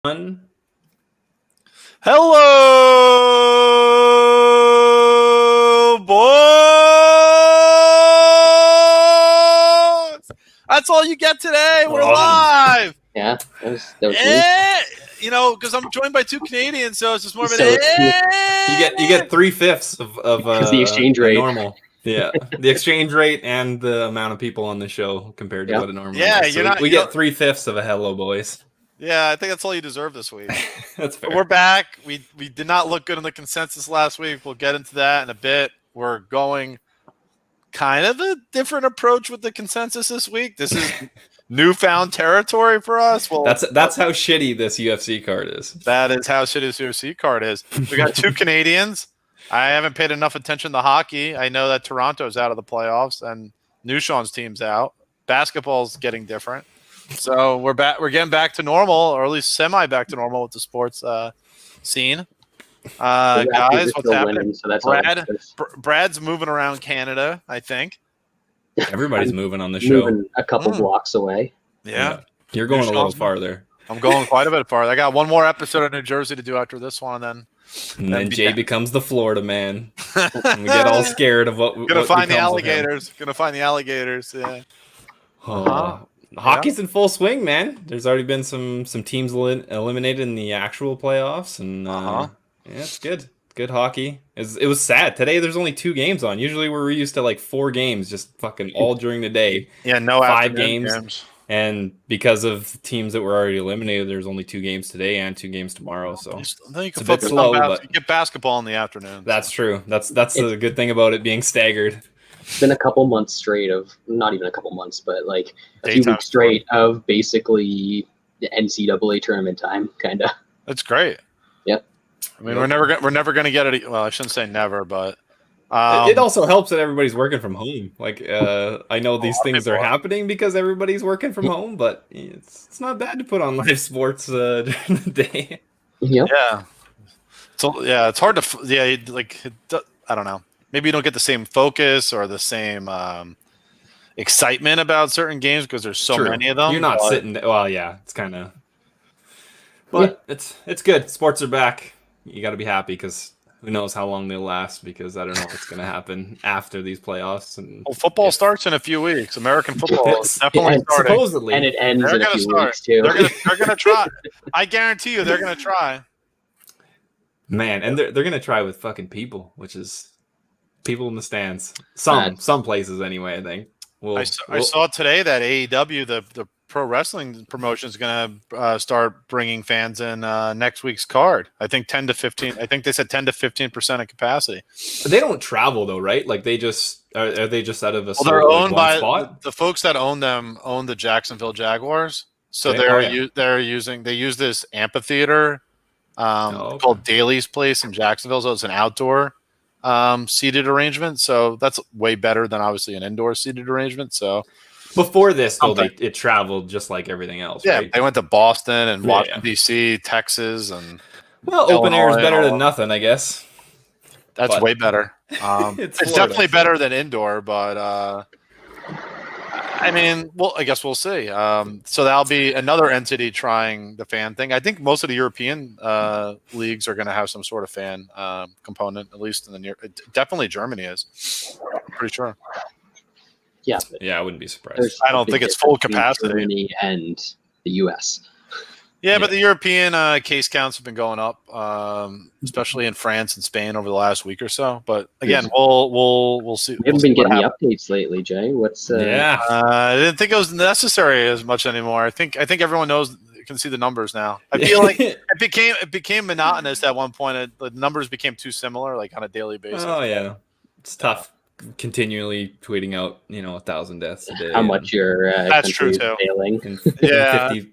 Hello, boys. That's all you get today. We're live. Yeah, that was because I'm joined by two Canadians, so it's just more of an. You get 3/5 of the exchange rate. Normal. Yeah, the exchange rate and the amount of people on the show compared to what it normally is. So we get 3/5 of a hello, boys. Yeah, I think that's all you deserve this week. That's fair. But we're back. We did not look good in the consensus last week. We'll get into that in a bit. We're going kind of a different approach with the consensus this week. This is newfound territory for us. Well, that's how shitty this UFC card is. That is how shitty this UFC card is. We got two Canadians. I haven't paid enough attention to hockey. I know that Toronto's out of the playoffs and Newshawn's team's out. Basketball's getting different. So we're back. We're getting back to normal, or at least semi back to normal with the sports scene. Guys, what's happening? So Brad's moving around Canada, I think. Everybody's moving on the show. Moving a couple blocks away. Yeah. You're going a little farther. I'm going quite a bit farther. I got one more episode of New Jersey to do after this one, and then Jay becomes the Florida man. And we get all scared of what. Gonna find the alligators. Gonna find the alligators. Yeah. Hockey's in full swing, man. There's already been some teams eliminated in the actual playoffs, and yeah, it's good. Good hockey. It was sad today. There's only 2 games on. Usually we're used to like 4 games, just fucking all during the day. Yeah, no 5 games. And because of teams that were already eliminated, there's only 2 games today and 2 games tomorrow. So it's a bit slow, but you get basketball in the afternoon. That's true. That's the good thing about it being staggered. It's been a couple months straight of, not even a couple months, but like a few weeks straight of basically the NCAA tournament time, kind of. That's great. Yep. I mean, we're never gonna get it. Well, I shouldn't say never, but it also helps that everybody's working from home. Like, I know these things are happening because everybody's working from home, but it's not bad to put on live sports during the day. Yep. Yeah. So it's hard to I don't know. Maybe you don't get the same focus or the same excitement about certain games because there's so many of them. You're not sitting. Well, yeah, it's kind of. But it's good. Sports are back. You got to be happy because who knows how long they'll last? Because I don't know what's going to happen after these playoffs. And football starts in a few weeks. American football is definitely starting. Supposedly, and it ends in a few weeks too. They're gonna try. I guarantee you, they're gonna try. Man, and they're gonna try with fucking people, which is. People in the stands. Some places anyway, I think. I saw today that AEW, the pro wrestling promotion, is going to start bringing fans in next week's card. I think 10 to 15. I think they said 10 to 15% of capacity. They don't travel though, right? Like they just are they just out of a they're owned by spot? The folks that own them own the Jacksonville Jaguars. So they use this amphitheater called Daly's Place in Jacksonville. So it's an outdoor seated arrangement, so that's way better than obviously an indoor seated arrangement. So before this, though, it traveled just like everything else. Yeah, right? They went to Boston and Washington D.C., Texas, and open air is better than nothing, I guess. That's way better. It's definitely better than indoor, but I mean, well, I guess we'll see. So that'll be another entity trying the fan thing. I think most of the European leagues are going to have some sort of fan component, at least in the near. Definitely, Germany is. I'm pretty sure. Yeah. I wouldn't be surprised. I don't think it's full capacity. Germany and the U.S. Yeah, but the European case counts have been going up, especially in France and Spain over the last week or so. But again, we'll see. We haven't been getting the updates lately, Jay. What's I didn't think it was necessary as much anymore. I think everyone can see the numbers now. I feel like it became monotonous at one point. The numbers became too similar, like on a daily basis. Oh yeah, it's tough. Continually tweeting out, 1,000 deaths a day. How much your that's true too. Failing. And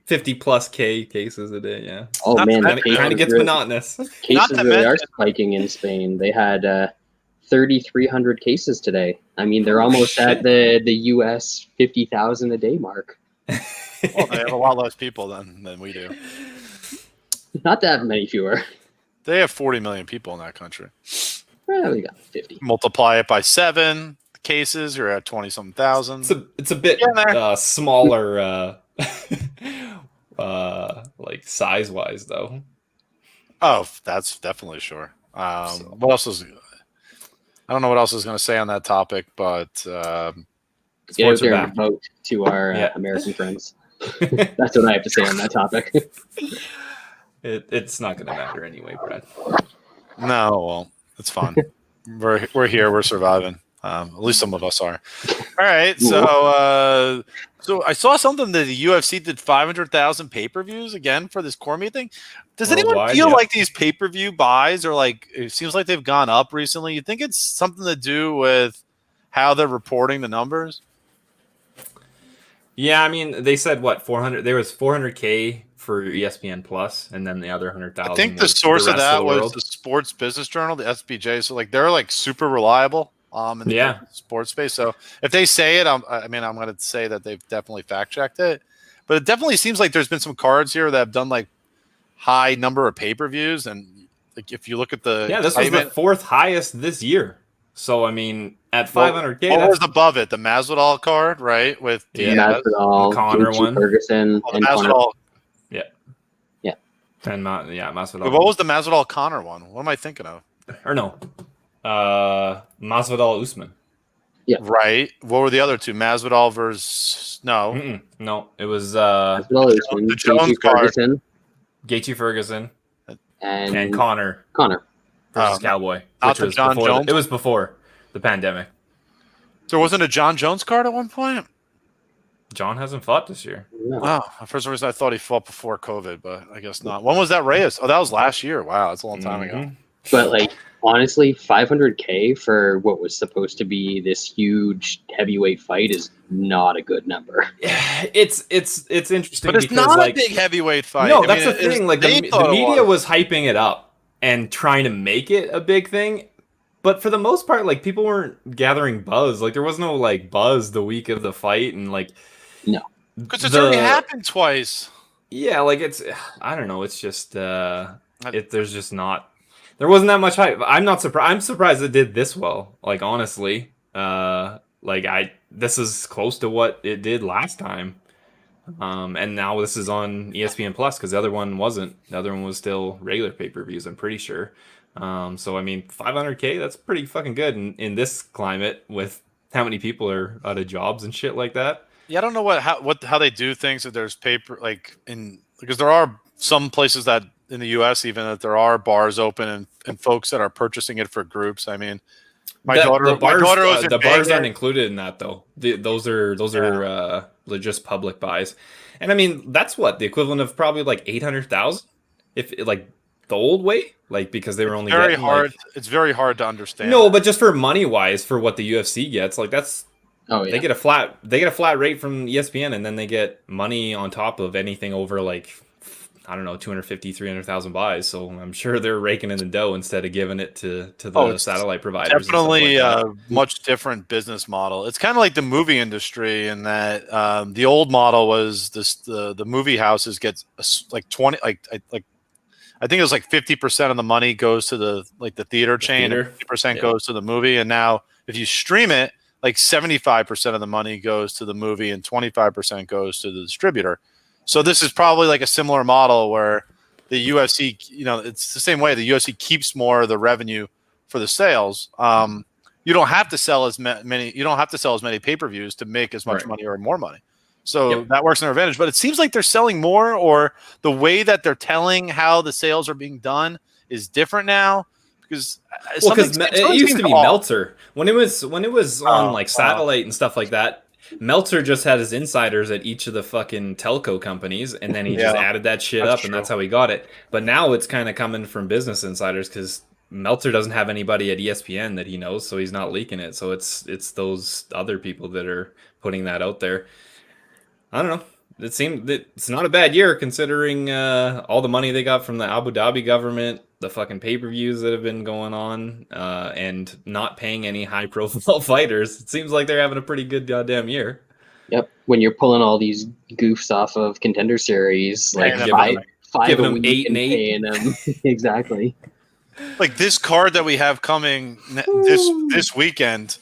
50 plus cases a day. Yeah. Oh man, that kind of gets monotonous. Cases really are spiking in Spain. They had 3,300 cases today. I mean, they're almost at the US 50,000 a day mark. Well, they have a lot less people than we do. Not that many fewer. They have 40 million people in that country. Well, we got 50. Multiply it by 7 cases, you're at 20-something thousand. It's a bit smaller like size wise though. Oh, that's definitely sure. What else is? I don't know what else I was going to say on that topic, but Get out sports are there and back. vote to our American friends. That's what I have to say on that topic. It's not going to matter anyway, Brad. no, well, it's fun. we're here. We're surviving. At least some of us are. All right, so I saw something that the UFC did 500,000 pay-per-views again for this core meet thing. Does anyone Worldwide, feel yeah. like these pay-per-view buys are like? It seems like they've gone up recently. You think it's something to do with how they're reporting the numbers? Yeah, I mean, they said what 400. There was 400K for ESPN Plus, and then the other 100,000. I think the source of that was the Sports Business Journal, the SBJ. So like they're like super reliable in the sports space. So if they say it, I'm going to say that they've definitely fact checked it. But it definitely seems like there's been some cards here that have done like high number of pay-per-views, and like if you look at the this was the fourth highest this year. So I mean, at 500K, what was above it? The Masvidal card, right? With the Masvidal, Connor one, Ferguson, and Masvidal. And Masvidal. But what was the Masvidal Connor one? What am I thinking of? Or no, Masvidal Usman. Yeah. Right. What were the other two? Masvidal versus no. No, it was Masvidal Usman, the Jones card. Ferguson, Gaethje Ferguson, and Connor versus Cowboy. Not the John Jones. It was before the pandemic. There wasn't a John Jones card at one point. John hasn't fought this year. No. Wow. For some reason, I thought he fought before COVID, but I guess not. When was that Reyes? Oh, that was last year. Wow, that's a long time ago. But like honestly, 500K for what was supposed to be this huge heavyweight fight is not a good number. Yeah, it's interesting, but it's because, not like, a big heavyweight fight. No, that's the thing. Like the media was hyping it up and trying to make it a big thing. But for the most part, like people weren't gathering buzz. Like there was no like buzz the week of the fight, and like no, because it's already happened twice. Yeah, like I don't know. It's just there's just not. There wasn't that much hype. I'm not surprised. I'm surprised it did this well. Like honestly, this is close to what it did last time. And now this is on ESPN Plus because the other one wasn't. The other one was still regular pay-per-views, I'm pretty sure. So I mean, 500K, that's pretty fucking good in this climate with how many people are out of jobs and shit like that. Yeah, I don't know how they do things. If there's paper because there are some places that in the U.S. even that there are bars open and folks that are purchasing it for groups. I mean, my daughter was in the bars Vegas. aren't included in that though. Those are just public buys, and I mean that's what the equivalent of probably like 800,000 if like the old way, like because they were only very getting, hard. Like, it's very hard to understand. No, but just for money wise, for what the UFC gets, like that's. Oh yeah. They get a flat rate from ESPN, and then they get money on top of anything over like I don't know 250, 300,000 buys. So I'm sure they're raking in the dough instead of giving it to the satellite providers. Definitely a much different business model. It's kind of like the movie industry in that the old model was the movie houses get like 20 like I think it was like 50% of the money goes to the theater chain, and 50% goes to the movie, and now if you stream it, like 75% of the money goes to the movie and 25% goes to the distributor. So this is probably like a similar model where the UFC, it's the same way. The UFC keeps more of the revenue for the sales. You don't have to sell as many. You don't have to sell as many pay-per-views to make as much money or more money. So that works in their advantage. But it seems like they're selling more, or the way that they're telling how the sales are being done is different now. Because it used to be Meltzer when it was on like satellite and stuff like that. Meltzer just had his insiders at each of the fucking telco companies, and then he just added that shit up, and that's how he got it. But now it's kind of coming from business insiders because Meltzer doesn't have anybody at ESPN that he knows, so he's not leaking it. So it's those other people that are putting that out there. I don't know. It seemed that it's not a bad year considering all the money they got from the Abu Dhabi government, the fucking pay-per-views that have been going on, and not paying any high-profile fighters. It seems like they're having a pretty good goddamn year. Yep. When you're pulling all these goofs off of Contender Series, like five a week, 8 and 8, paying them exactly. Like this card that we have coming this weekend,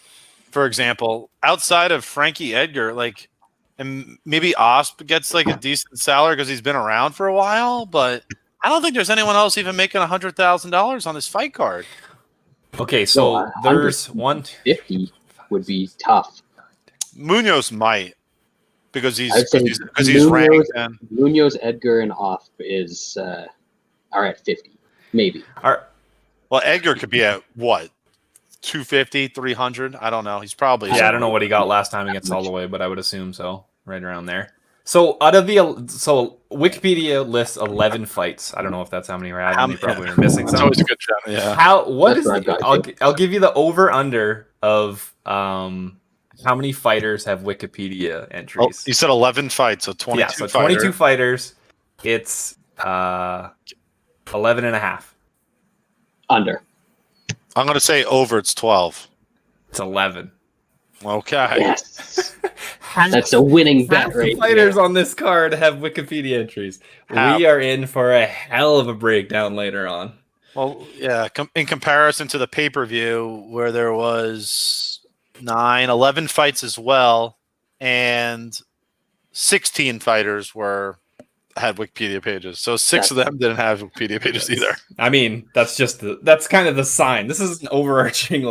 for example, outside of Frankie Edgar, like and maybe Osp gets like a decent salary because he's been around for a while, but I don't think there's anyone else even making $100,000 on this fight card. Okay, so there's 150 would be tough. Munhoz might because he's Munhoz, ranked. And Munhoz, Edgar, and Off are at 50, maybe. Well, Edgar could be at what? 250, 300. I don't know. He's probably I don't know what he got last time against Holloway, but I would assume so, right around there. So out of Wikipedia lists 11 fights. I don't know if that's how many we're having. They probably are missing some. That's always a good shot. Yeah. I'll give you the over under of how many fighters have Wikipedia entries. Oh, you said 11 fights, so 22. Yeah, so 22 fighters. It's 11 and a half. Under. I'm going to say over. It's 12. It's 11. Okay. Yes. That's a winning bet, Half right? the fighters on this card have Wikipedia entries. We are in for a hell of a breakdown later on. Well, yeah, in comparison to the pay-per-view where there was 11 fights as well, and 16 fighters had Wikipedia pages. So 6 of them didn't have Wikipedia pages either. I mean, that's kind of the sign. This is an overarching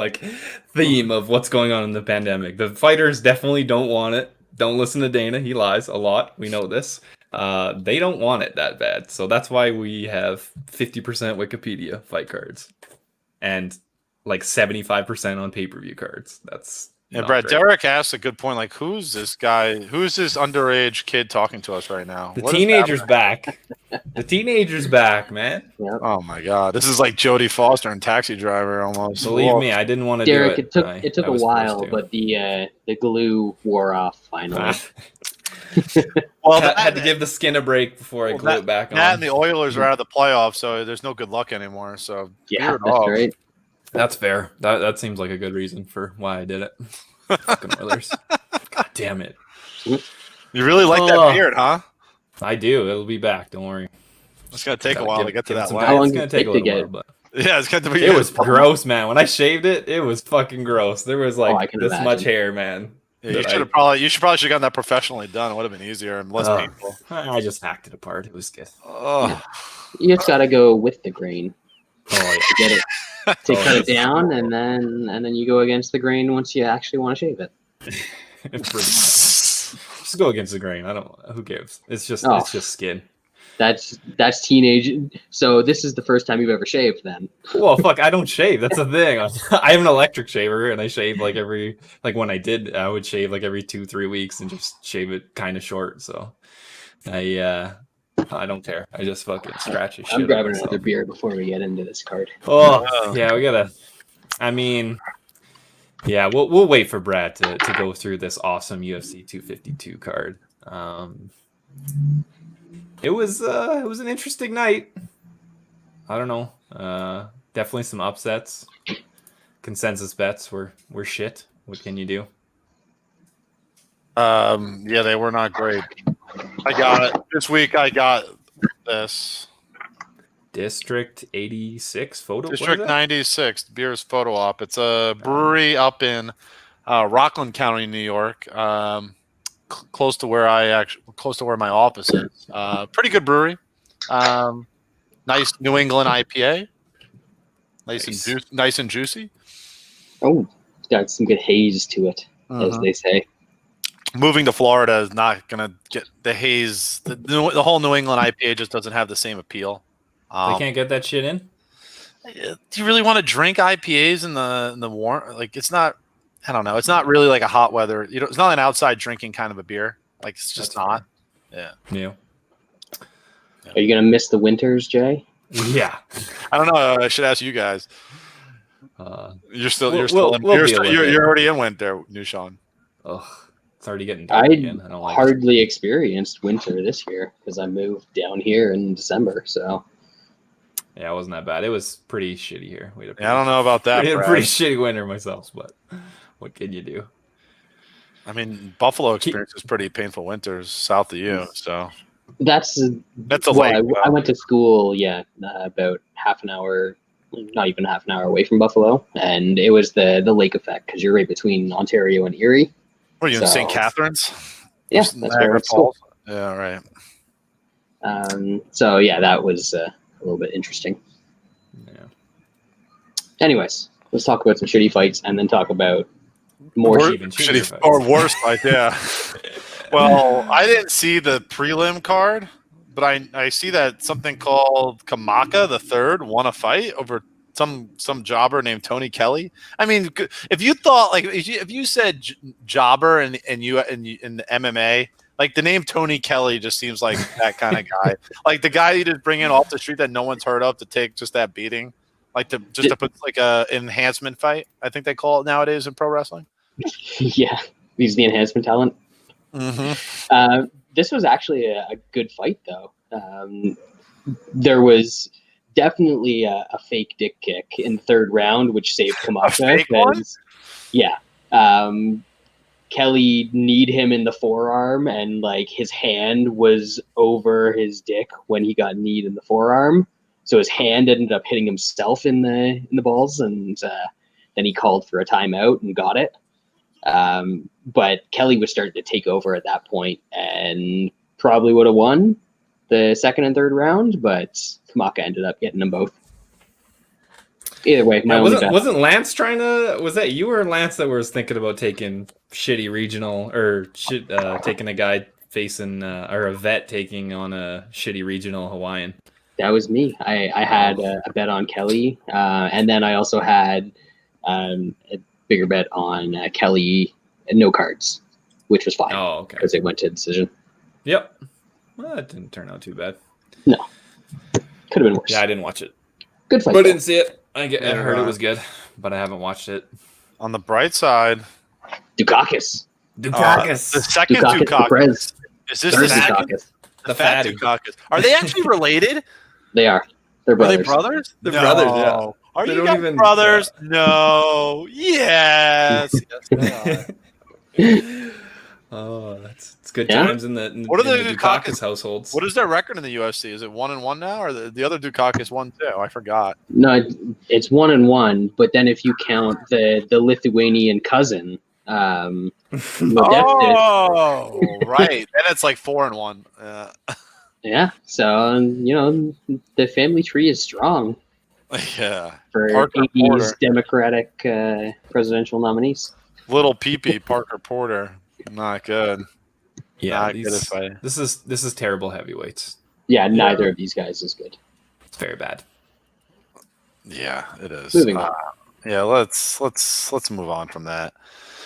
theme of what's going on in the pandemic. The fighters definitely don't want it. Don't listen to Dana. He lies a lot. We know this. They don't want it that bad. So that's why we have 50% Wikipedia fight cards and 75% on pay-per-view cards. That's Brad, great. Derek asked a good point. Who's this guy? Who's this underage kid talking to us right now? The teenager's back. The teenager's back, man. Yep. Oh my God, this is like Jodie Foster and Taxi Driver almost. Believe me, I didn't want to Derek, do it. It took a while, but the glue wore off finally. Well, I had to give the skin a break before I glue it back on. Matt and the Oilers are out of the playoffs, so there's no good luck anymore. So yeah, that's right. That's fair. That seems like a good reason for why I did it. Fucking Oilers. God damn it. You really like that beard, huh? I do. It'll be back. Don't worry. It's going to take a while to get to that line. How long it's going to take a little while, but yeah, it's going to be. It was gross, man. When I shaved it, it was fucking gross. There was this much hair, man. Yeah, you should probably have gotten that professionally done. It would have been easier and less painful. I just hacked it apart. It was good. Oh. You just got to go with the grain. Oh, yeah. To get it. To cut it down, and then you go against the grain once you actually want to shave it. Just go against the grain. I don't. Who cares? It's just skin. That's teenage. So this is the first time you've ever shaved, then? Well, fuck, I don't shave. That's the thing. I have an electric shaver, and I shave when I would shave every 2-3 weeks and just shave it kind of short. So I don't care. I just fucking scratch his shit. I'm grabbing another beer before we get into this card. Oh, yeah, we gotta. I mean, yeah, we'll wait for Brad to go through this awesome UFC 252 card. It was an interesting night. I don't know. Definitely some upsets. Consensus bets were shit. What can you do? Yeah, they were not great. I got it. This week I got this. District 86 photo? District 96, Beer's Photo Op. It's a brewery up in Rockland County, New York. Close to where my office is. Pretty good brewery. Nice New England IPA. Nice and juicy. Oh, it's got some good haze to it, as they say. Moving to Florida is not going to get the haze. The whole New England IPA just doesn't have the same appeal. They can't get that shit in? Do you really want to drink IPAs in the warm? It's not. I don't know. It's not really like a hot weather. It's not an outside drinking kind of a beer. It's just not. Yeah. Are you gonna miss the winters, Jay? Yeah. I don't know. I should ask you guys. You're already in winter, New Sean. Ugh. It's already getting dark again. I don't like hardly experienced winter this year because I moved down here in December. So yeah, it wasn't that bad. It was pretty shitty here. I don't know about that. We had a pretty shitty winter myself, but what can you do? I mean, Buffalo experiences pretty painful winters south of you, so that's a I went to school, about half an hour, not even half an hour away from Buffalo, and it was the lake effect because you're right between Ontario and Erie. Were you in St. Catharines? Yeah, that's where it's school. Yeah, right. So yeah, that was a little bit interesting. Yeah. Anyways, let's talk about some shitty fights and then talk about more even shittier fights. Or worse fights. Yeah. Well, I didn't see the prelim card, but I see that something called Kamaka the third won a fight over some jobber named Tony Kelly. I mean, if you thought like if you said jobber in the MMA, like the name Tony Kelly just seems like that kind of guy. Like the guy you just bring in off the street that no one's heard of to take just that beating, like to put like a enhancement fight. I think they call it nowadays in pro wrestling. Yeah, he's the enhancement talent. Mm-hmm. This was actually a good fight, though. There was definitely a fake dick kick in the third round, which saved Kamaka. Yeah. Kelly kneed him in the forearm, and like his hand was over his dick when he got kneed in the forearm. So his hand ended up hitting himself in the balls, and then he called for a timeout and got it. But Kelly was starting to take over at that point and probably would have won the second and third round, but Kamaka ended up getting them both. Either way, wasn't Lance trying to? Was that you or Lance that was thinking about taking shitty regional or taking a guy facing or a vet taking on a shitty regional Hawaiian? That was me. I had a bet on Kelly, and then I also had a bigger bet on Kelly no cards, which was fine. Oh, okay. Because it went to decision. Yep. Well, it didn't turn out too bad. No. Could have been worse. Yeah, I didn't watch it. Good fight. But I didn't see it. I heard it was good, but I haven't watched it. On the bright side, Dukakis. the second Dukakis. Is this the second? The fat Dukakis. Are they actually related? They are. They're brothers. Are they brothers? They're brothers, yeah. Are They you don't guys even- brothers? No. Yes. Yes, they are. Oh, it's good Yeah. times in the What are in the Dukakis households. What is their record in the UFC? Is it 1-1 now, or the other Dukakis won too? I forgot. No, it's 1-1. But then if you count the Lithuanian cousin, Oh, right. Then it's like 4-1. yeah. So the family tree is strong Yeah. for Parker 80s Porter. Democratic presidential nominees. Little peepee Parker Porter. Not good. Yeah, Not good if I. this is terrible heavyweights. Yeah, neither of these guys is good. It's very bad. Yeah, it is. Moving on. Yeah, let's move on from that.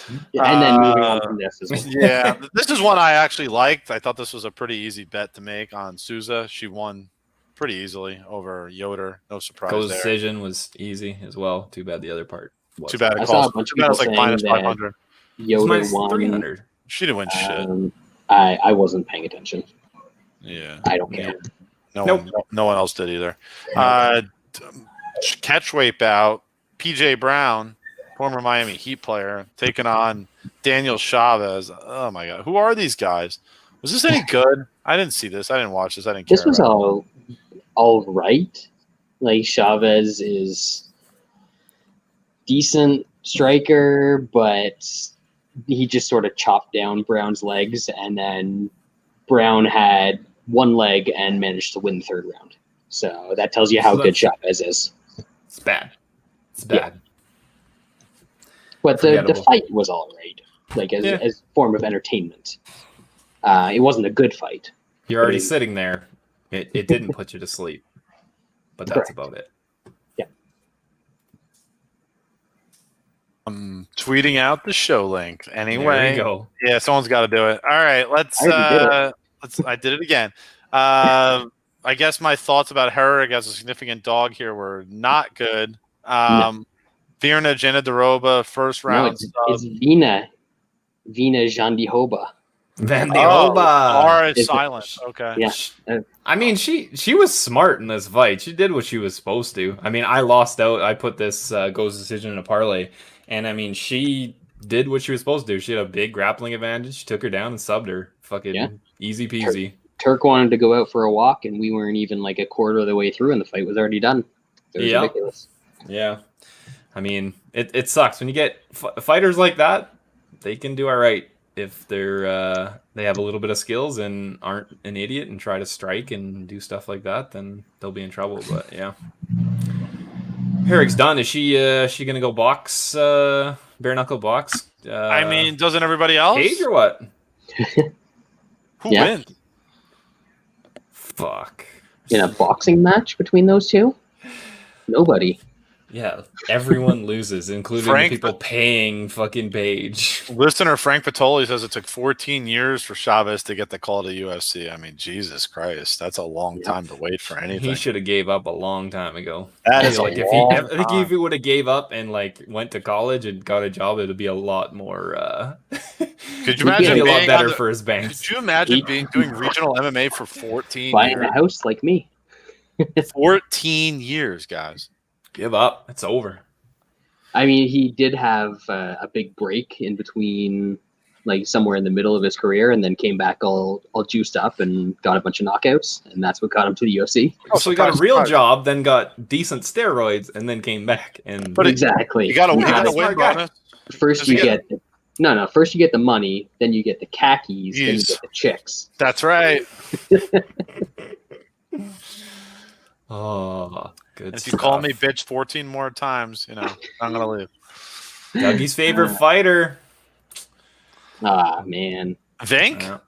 And then moving on from this as well. Yeah, this is one I actually liked. I thought this was a pretty easy bet to make on Souza. She won pretty easily over Yoder. No surprise Co's there. decision was easy as well. Too bad the other part was. Too bad I it saw a cost. bunch Too of bad it's people like minus saying that 500. Yoder minus won. 300. She didn't win shit. I wasn't paying attention. Yeah. I don't care. Nope. No one else did either. Catchweight bout. PJ Brown, former Miami Heat player, taking on Daniel Chavez. Oh my God, who are these guys? Was this any good? I didn't see this. I didn't watch this. I didn't care. This was all right. Like Chavez is decent striker, but he just sort of chopped down Brown's legs, and then Brown had one leg and managed to win the third round. So that tells you how good Chavez is. It's bad. It's bad. But the fight was all right, like as a form of entertainment. It wasn't a good fight. You're already sitting there. It didn't put you to sleep, but that's Correct. about it. Yeah. I'm tweeting out the show link anyway. There you go. Yeah, someone's got to do it. All right, let's. I did it again. I guess my thoughts about Herrig as a significant dog here were not good. Virna Jandiroba, first round. No, it's Vina Jandiroba. R is silent. Okay. Yeah. I mean, she was smart in this fight. She did what she was supposed to. I mean, I lost out. I put this goes decision in a parlay, and I mean, she did what she was supposed to do. She had a big grappling advantage. She took her down and subbed her. Fucking easy peasy. Turk wanted to go out for a walk, and we weren't even like a quarter of the way through, and the fight was already done. It was ridiculous. Yeah. I mean, it sucks when you get fighters like that. They can do all right if they're they have a little bit of skills and aren't an idiot and try to strike and do stuff like that, then they'll be in trouble. But yeah, Herrick's done. Is she gonna go box bare knuckle box? I mean, doesn't everybody else? Cage or what? Who wins? Fuck. In a boxing match between those two? Nobody. Yeah, everyone loses, including the people paying fucking Page. Listener Frank Patoli says it took 14 years for Chavez to get the call to UFC. I mean, Jesus Christ, that's a long time to wait for anything. He should have gave up a long time ago. That is like I think if he would have gave up and like went to college and got a job, it would be a lot more. Could you imagine being being a lot better for his banks? Could you imagine doing regional MMA for 14 Buying years? a house like me. 14 years, guys. Give up. It's over. I mean, he did have a big break in between, like somewhere in the middle of his career, and then came back all juiced up and got a bunch of knockouts, and that's what got him to the UFC. Oh, so he got a real job, then got decent steroids, and then came back. And exactly, you got to win bonus. First, you get first you get the money, then you get the khakis, then you get the chicks. That's right. Oh, good. If you call me bitch 14 more times, I'm gonna leave. Dougie's favorite fighter. Ah, man. Vink?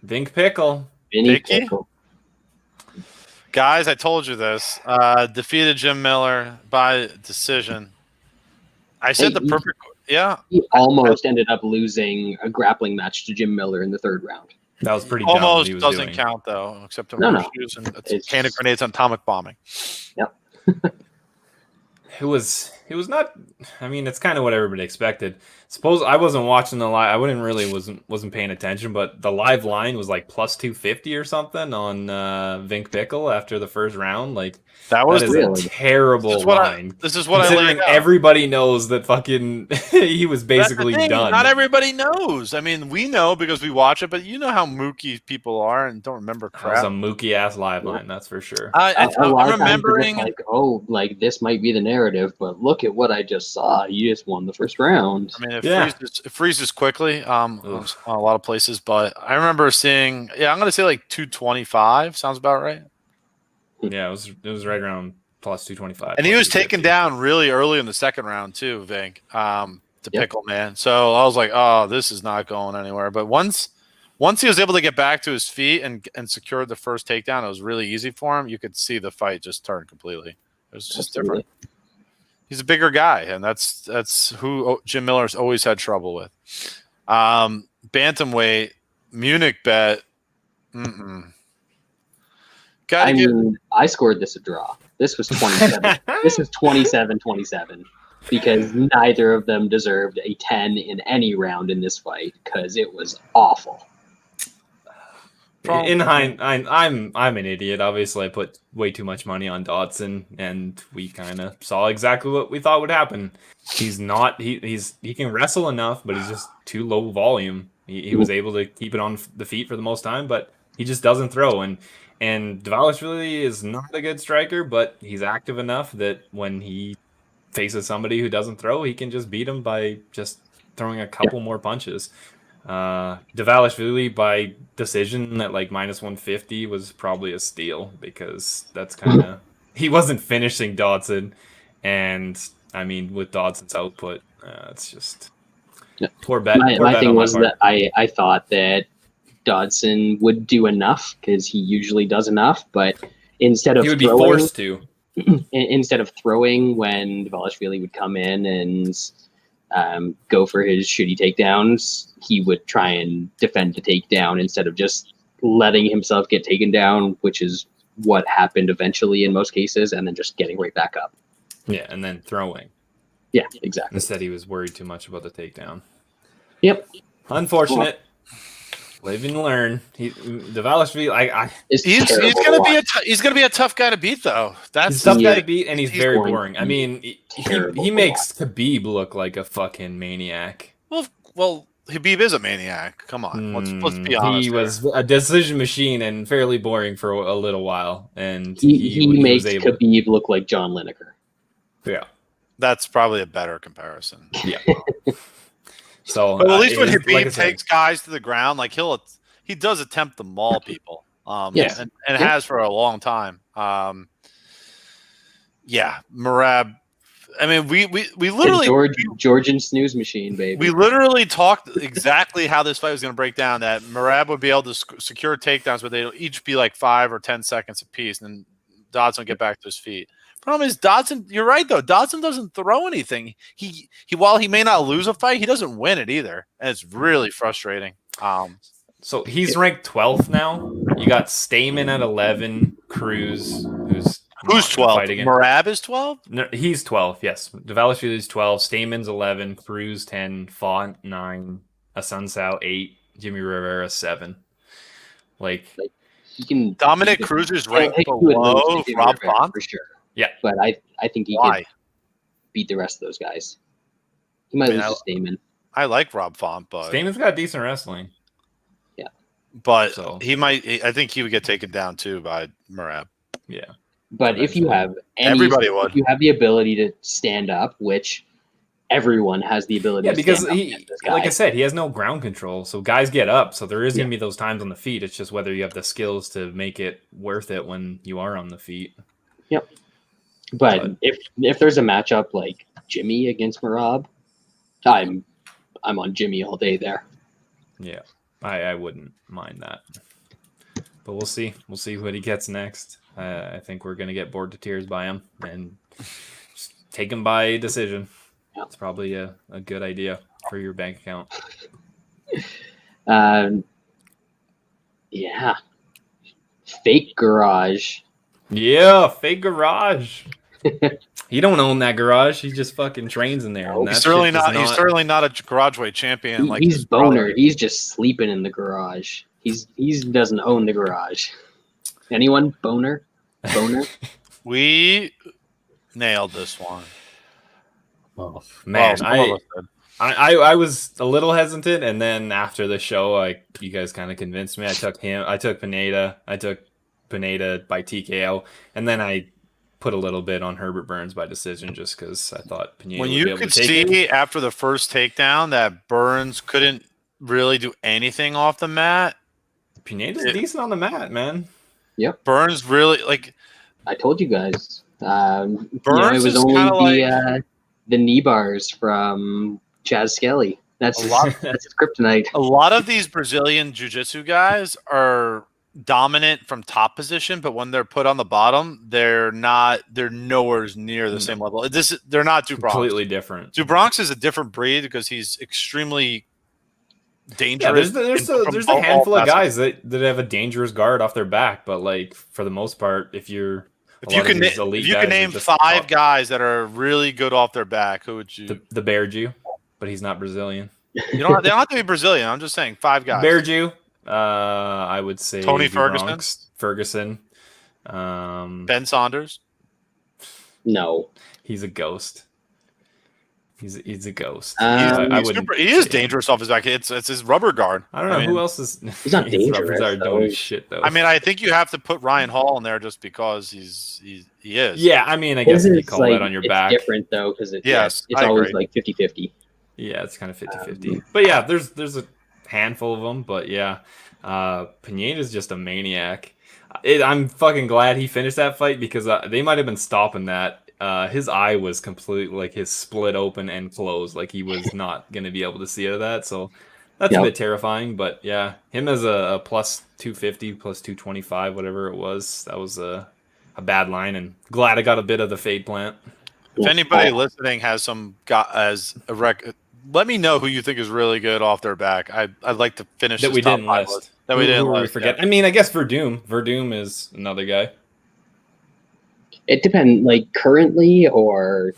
Vink Pickle. Vinny Pickle. Guys, I told you this. Defeated Jim Miller by decision. I said perfect. Yeah. He almost ended up losing a grappling match to Jim Miller in the third round. That was pretty almost dumb doesn't count though, except in shoes and can of grenades and atomic bombing. Yep. It was not. I mean, it's kind of what everybody expected. Suppose I wasn't watching the live. I wasn't paying attention, but the live line was like plus 250 or something on Vink Pickle after the first round. Like that is a terrible line. This is what I learned. Everybody knows that fucking he was basically done. Not everybody knows. I mean, we know because we watch it, but you know how mooky people are and don't remember crap. That was a mooky ass live line, that's for sure. I'm remembering like this might be the narrative, but look at what I just saw. You just won the first round. I mean, it freezes quickly on a lot of places, but I remember seeing. Yeah, I'm gonna say like 225. Sounds about right. Yeah, it was right around plus 225. And he was taken down really early in the second round too, Vink, to Pickle, man. So I was like, oh, this is not going anywhere. But once he was able to get back to his feet and secured the first takedown, it was really easy for him. You could see the fight just turn completely. It was just different. He's a bigger guy, and that's who Jim Miller's always had trouble with. Bantamweight, Munich bet. I scored this a draw. This was 27. This was 27-27 because neither of them deserved a 10 in any round in this fight because it was awful. In hindsight, I'm an idiot. Obviously, I put way too much money on Dodson, and we kind of saw exactly what we thought would happen. He's not. He can wrestle enough, but he's just too low volume. He was able to keep it on the feet for the most time, but he just doesn't throw. And Dvalishvili really is not a good striker, but he's active enough that when he faces somebody who doesn't throw, he can just beat him by just throwing a couple more punches. Dvalishvili by decision at like minus 150 was probably a steal because that's kind of he wasn't finishing Dodson, and I mean with Dodson's output, it's just poor bet. My thing was that I thought that Dodson would do enough because he usually does enough, but instead of he would be forced to. Instead of throwing when Dvalishvili would come in and go for his shitty takedowns, he would try and defend the takedown instead of just letting himself get taken down, which is what happened eventually in most cases, and then just getting right back up. Yeah, and then throwing. Yeah, exactly. Instead, he was worried too much about the takedown. Yep. Unfortunate. Live and learn. Dvalishvili, he's gonna be a tough guy to beat though. That's a tough guy to beat, and he's very boring. I mean, he makes Khabib look like a fucking maniac. Well, Khabib is a maniac. Come on, let's be honest. He was a decision machine and fairly boring for a little while, and he makes Khabib look like John Lineker. Yeah, that's probably a better comparison. Yeah. So But at least when like Habib takes guys to the ground, like he does attempt to maul people. Yes. And has for a long time. Merab. I mean, we literally Georgian snooze machine, baby. We literally talked exactly how this fight was going to break down. That Merab would be able to secure takedowns, but they'd each be like 5 or 10 seconds apiece, and then Dodson would get back to his feet. Problem is, Dodson. You're right though. Dodson doesn't throw anything. He while he may not lose a fight, he doesn't win it either, and it's really frustrating. So he's ranked 12th now. You got Stamen at 11, Preux, who's 12? Merab is 12? No, he's 12, yes. Valiev is 12, Stamen's 11, Preux 10, Font 9, Asuncao 8, Jimmy Rivera 7. Like he can Dominic Cruz is ranked below Rob Font for sure. Yeah. But I think he can beat the rest of those guys. He might lose to Stamen. I like Rob Font, but Stamen's got decent wrestling. But he might. I think he would get taken down too by Merab. Yeah. But if you have everybody would. If you have the ability to stand up, which everyone has the ability. Yeah, to because stand up like I said, he has no ground control, so guys get up. So there is going to be those times on the feet. It's just whether you have the skills to make it worth it when you are on the feet. Yep. But if there's a matchup like Jimmy against Merab, I'm on Jimmy all day there. Yeah. I wouldn't mind that, but we'll see. We'll see what he gets next. I think we're gonna get bored to tears by him and just take him by decision. Yeah. It's probably a good idea for your bank account. Yeah. Fake garage. Yeah, fake garage. He don't own that garage. He just fucking trains in there. He's certainly not. He's certainly not a garage weight champion. He's boner. He's just sleeping in the garage. He doesn't own the garage. Anyone boner? We nailed this one. Oh man, I was a little hesitant, and then after the show, you guys kind of convinced me. I took Pineda. I took Pineda by TKO, and then I put a little bit on Herbert Burns by decision just because I thought Pineda would be able to take it. When you could see after the first takedown that Burns couldn't really do anything off the mat. Pineda's decent on the mat, man. Yep. Burns really I told you guys. Burns it was only the knee bars from Chaz Skelly. That's his kryptonite. A lot of these Brazilian jiu-jitsu guys are dominant from top position, but when they're put on the bottom, they're nowhere near the same level. They're not Dubronx. Completely different. Dubronx is a different breed because he's extremely dangerous. Yeah, there's a handful of guys that have a dangerous guard off their back, but for the most part, if you can name 5 guys that are really good off their back, who would you? The Bear Jew, but he's not Brazilian. They don't have to be Brazilian. I'm just saying 5 guys. Bear Jew. I would say Tony Ferguson. Ben Saunders. No, he's a ghost. He's a ghost. He is dangerous off his back. It's his rubber guard. I don't know who else is. He's not dangerous. Doing shit though. I mean, I think you have to put Ryan Hall in there just because he is. Yeah, I mean, I guess if you call that on your back. It's different though because it's always like 50-50. Yeah, it's kind of 50-50. But yeah, there's a handful of them. But yeah, Pineda's just a maniac. I'm fucking glad he finished that fight because they might have been stopping that. His eye was completely his split open and closed. He was not going to be able to see out of that. So that's a bit terrifying. But yeah, him as a plus 250, plus 225, whatever it was, that was a bad line. And glad I got a bit of the fade plant. If anybody listening has let me know who you think is really good off their back. I'd like to finish that we didn't list. That we didn't list. Forget. Yeah. I mean, I guess Verdum. Verdum is another guy. It depends, currently or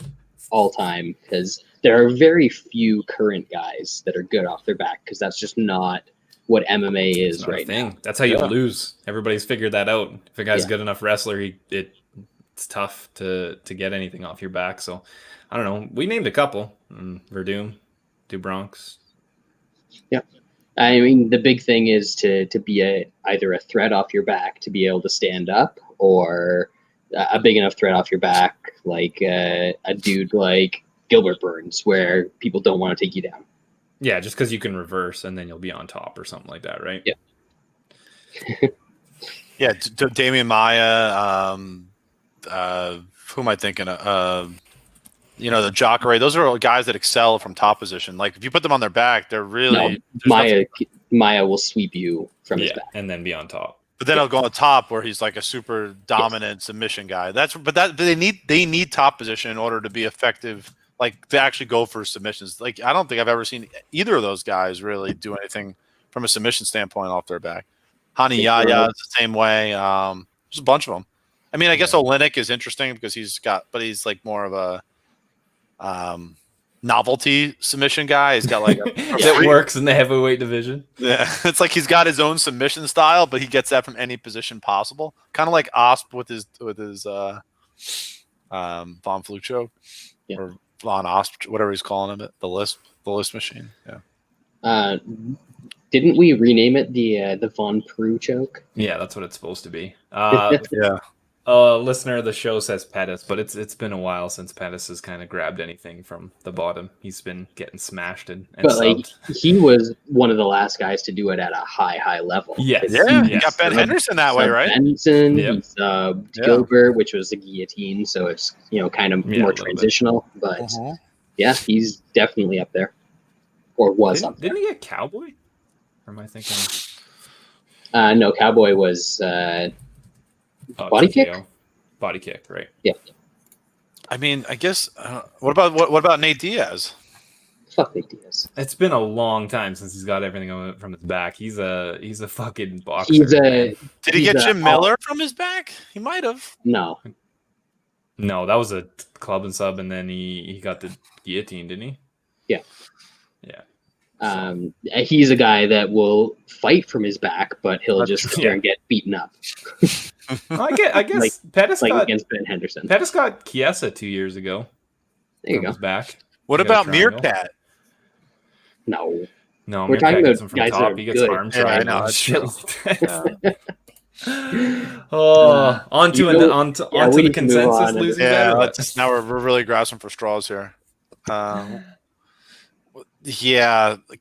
all time, because there are very few current guys that are good off their back, because that's just not what MMA is right now. That's how you lose. Everybody's figured that out. If a guy's a good enough wrestler, it's tough to get anything off your back. So I don't know. We named a couple: Verdum, Dubronx. Yeah, I mean the big thing is to be either a threat off your back to be able to stand up, or a big enough threat off your back, like a dude like Gilbert Burns, where people don't want to take you down. Yeah, just because you can reverse and then you'll be on top or something like that, right? Yeah. Yeah, Damian Maya. Who am I thinking of? The Jacare. Those are all guys that excel from top position. Like if you put them on their back, they're really Maya will sweep you from his back and then be on top. But then he'll go on top where he's like a super dominant submission guy. But they need top position in order to be effective. Like to actually go for submissions. Like I don't think I've ever seen either of those guys really do anything from a submission standpoint off their back. Hani Yaya is the same way. There's a bunch of them. I mean, I guess Oleinik is interesting because he's like more of a novelty submission guy. He's got like that works in the heavyweight division. Yeah, it's like he's got his own submission style, but he gets that from any position possible. Kind of like Osp with his Von Flucho or Von Osp, whatever he's calling him, the list machine. Yeah. Didn't we rename it the Von Preux choke? Yeah, that's what it's supposed to be. Yeah. Listener of the show says Pettis, but it's been a while since Pettis has kind of grabbed anything from the bottom. He's been getting smashed and but subbed. Like he was one of the last guys to do it at a high level. Yes. Yeah, you got Ben Henderson that way, right? Henderson, he subbed Gilbert, which was the guillotine, so it's kind of more transitional. But yeah, he's definitely up there, or was up there. Didn't he get Cowboy? Or am I thinking? No, Cowboy was body kick. Body kick, right? Yeah. I mean, I guess. What about Nate Diaz? Fuck Nate Diaz. It's been a long time since he's got everything from his back. He's a fucking boxer. Did he get Jim Miller from his back? He might have. No, that was a club and sub, and then he got the guillotine, didn't he? Yeah. Yeah. He's a guy that will fight from his back, but he'll just sit there and get beaten up. I guess Pettis got against Ben Henderson. Pettis got Chiesa 2 years ago. There you go. His back. What about Meerkat? No, we're talking about from guys top. He gets good. Arms. Yeah, I know. Onto the consensus losing battle. Now we're really grasping for straws here.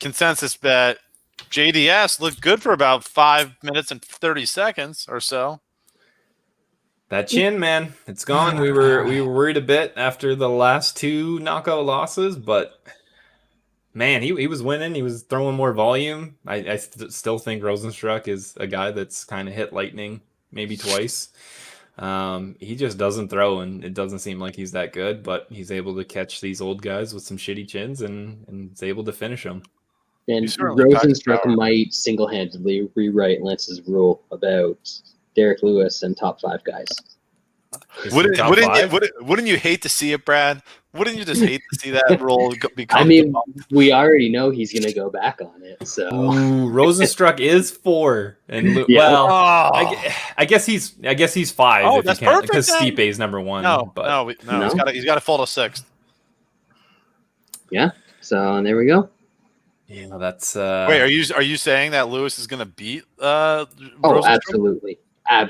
Consensus bet. JDS looked good for about 5 minutes and 30 seconds or so. That chin, man, it's gone. We were worried a bit after the last 2 knockout losses, but man, he was winning. He was throwing more volume. I still think Rosenstruck is a guy that's kind of hit lightning maybe twice. He just doesn't throw, and it doesn't seem like he's that good, but he's able to catch these old guys with some shitty chins and is able to finish them. And Rosenstruck might single-handedly rewrite Lance's rule about Derek Lewis and top 5 guys. Wouldn't you hate to see it, Brad? Wouldn't you just hate to see that role become? I mean, we already know he's going to go back on it. So Rosenstruck is 4, and I guess he's 5. Oh, if that's you count, perfect. Because Stipe is number 1. No. He's got to fall to 6th. Yeah. So there we go. Yeah, that's. Wait, are you saying that Lewis is going to beat? Absolutely. Oh,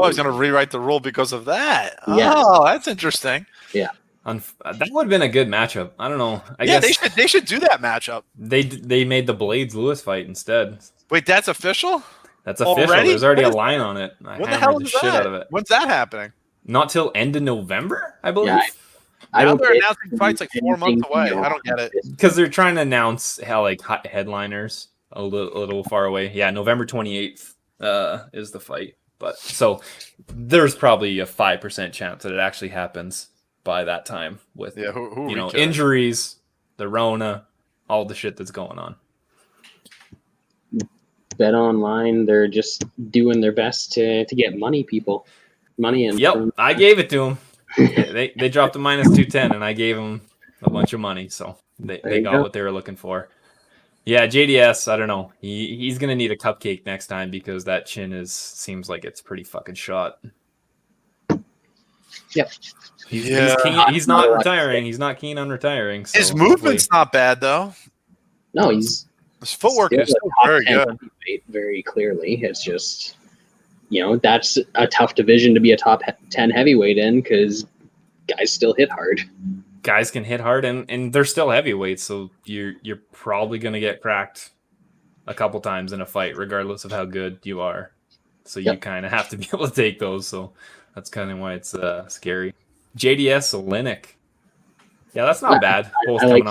he's going to rewrite the rule because of that. Yes. Oh, that's interesting. Yeah. That would have been a good matchup. I don't know. I guess they should do that matchup. They made the Blades Lewis fight instead. Wait, that's official? That's official. Already? There's already a line on it. When the hell is that? Shit out of it. When's that happening? Not till end of November, I believe. Yeah, now they're announcing fights like 4 months away. I don't get it. Because they're trying to announce how headliners a little far away. Yeah, November 28th is the fight. But so there's probably a 5% chance that it actually happens by that time with injuries, the Rona, all the shit that's going on. Bet online, they're just doing their best to get money, people. Money and I gave it to them. They dropped a -210, and I gave them a bunch of money, so they got what they were looking for. Yeah, JDS, I don't know. He's gonna need a cupcake next time because that chin seems like it's pretty fucking shot. Yep. He's not retiring. He's not keen on retiring. So his movement's not bad though. No, his footwork is still very good. Very clearly, it's just that's a tough division to be a top 10 heavyweight in because guys still hit hard. guys can hit hard, and they're still heavyweights, so you're probably gonna get cracked a couple times in a fight, regardless of how good you are. So you kind of have to be able to take those. So that's kind of why it's scary. JDS Olenek. Yeah, that's not bad. Both I like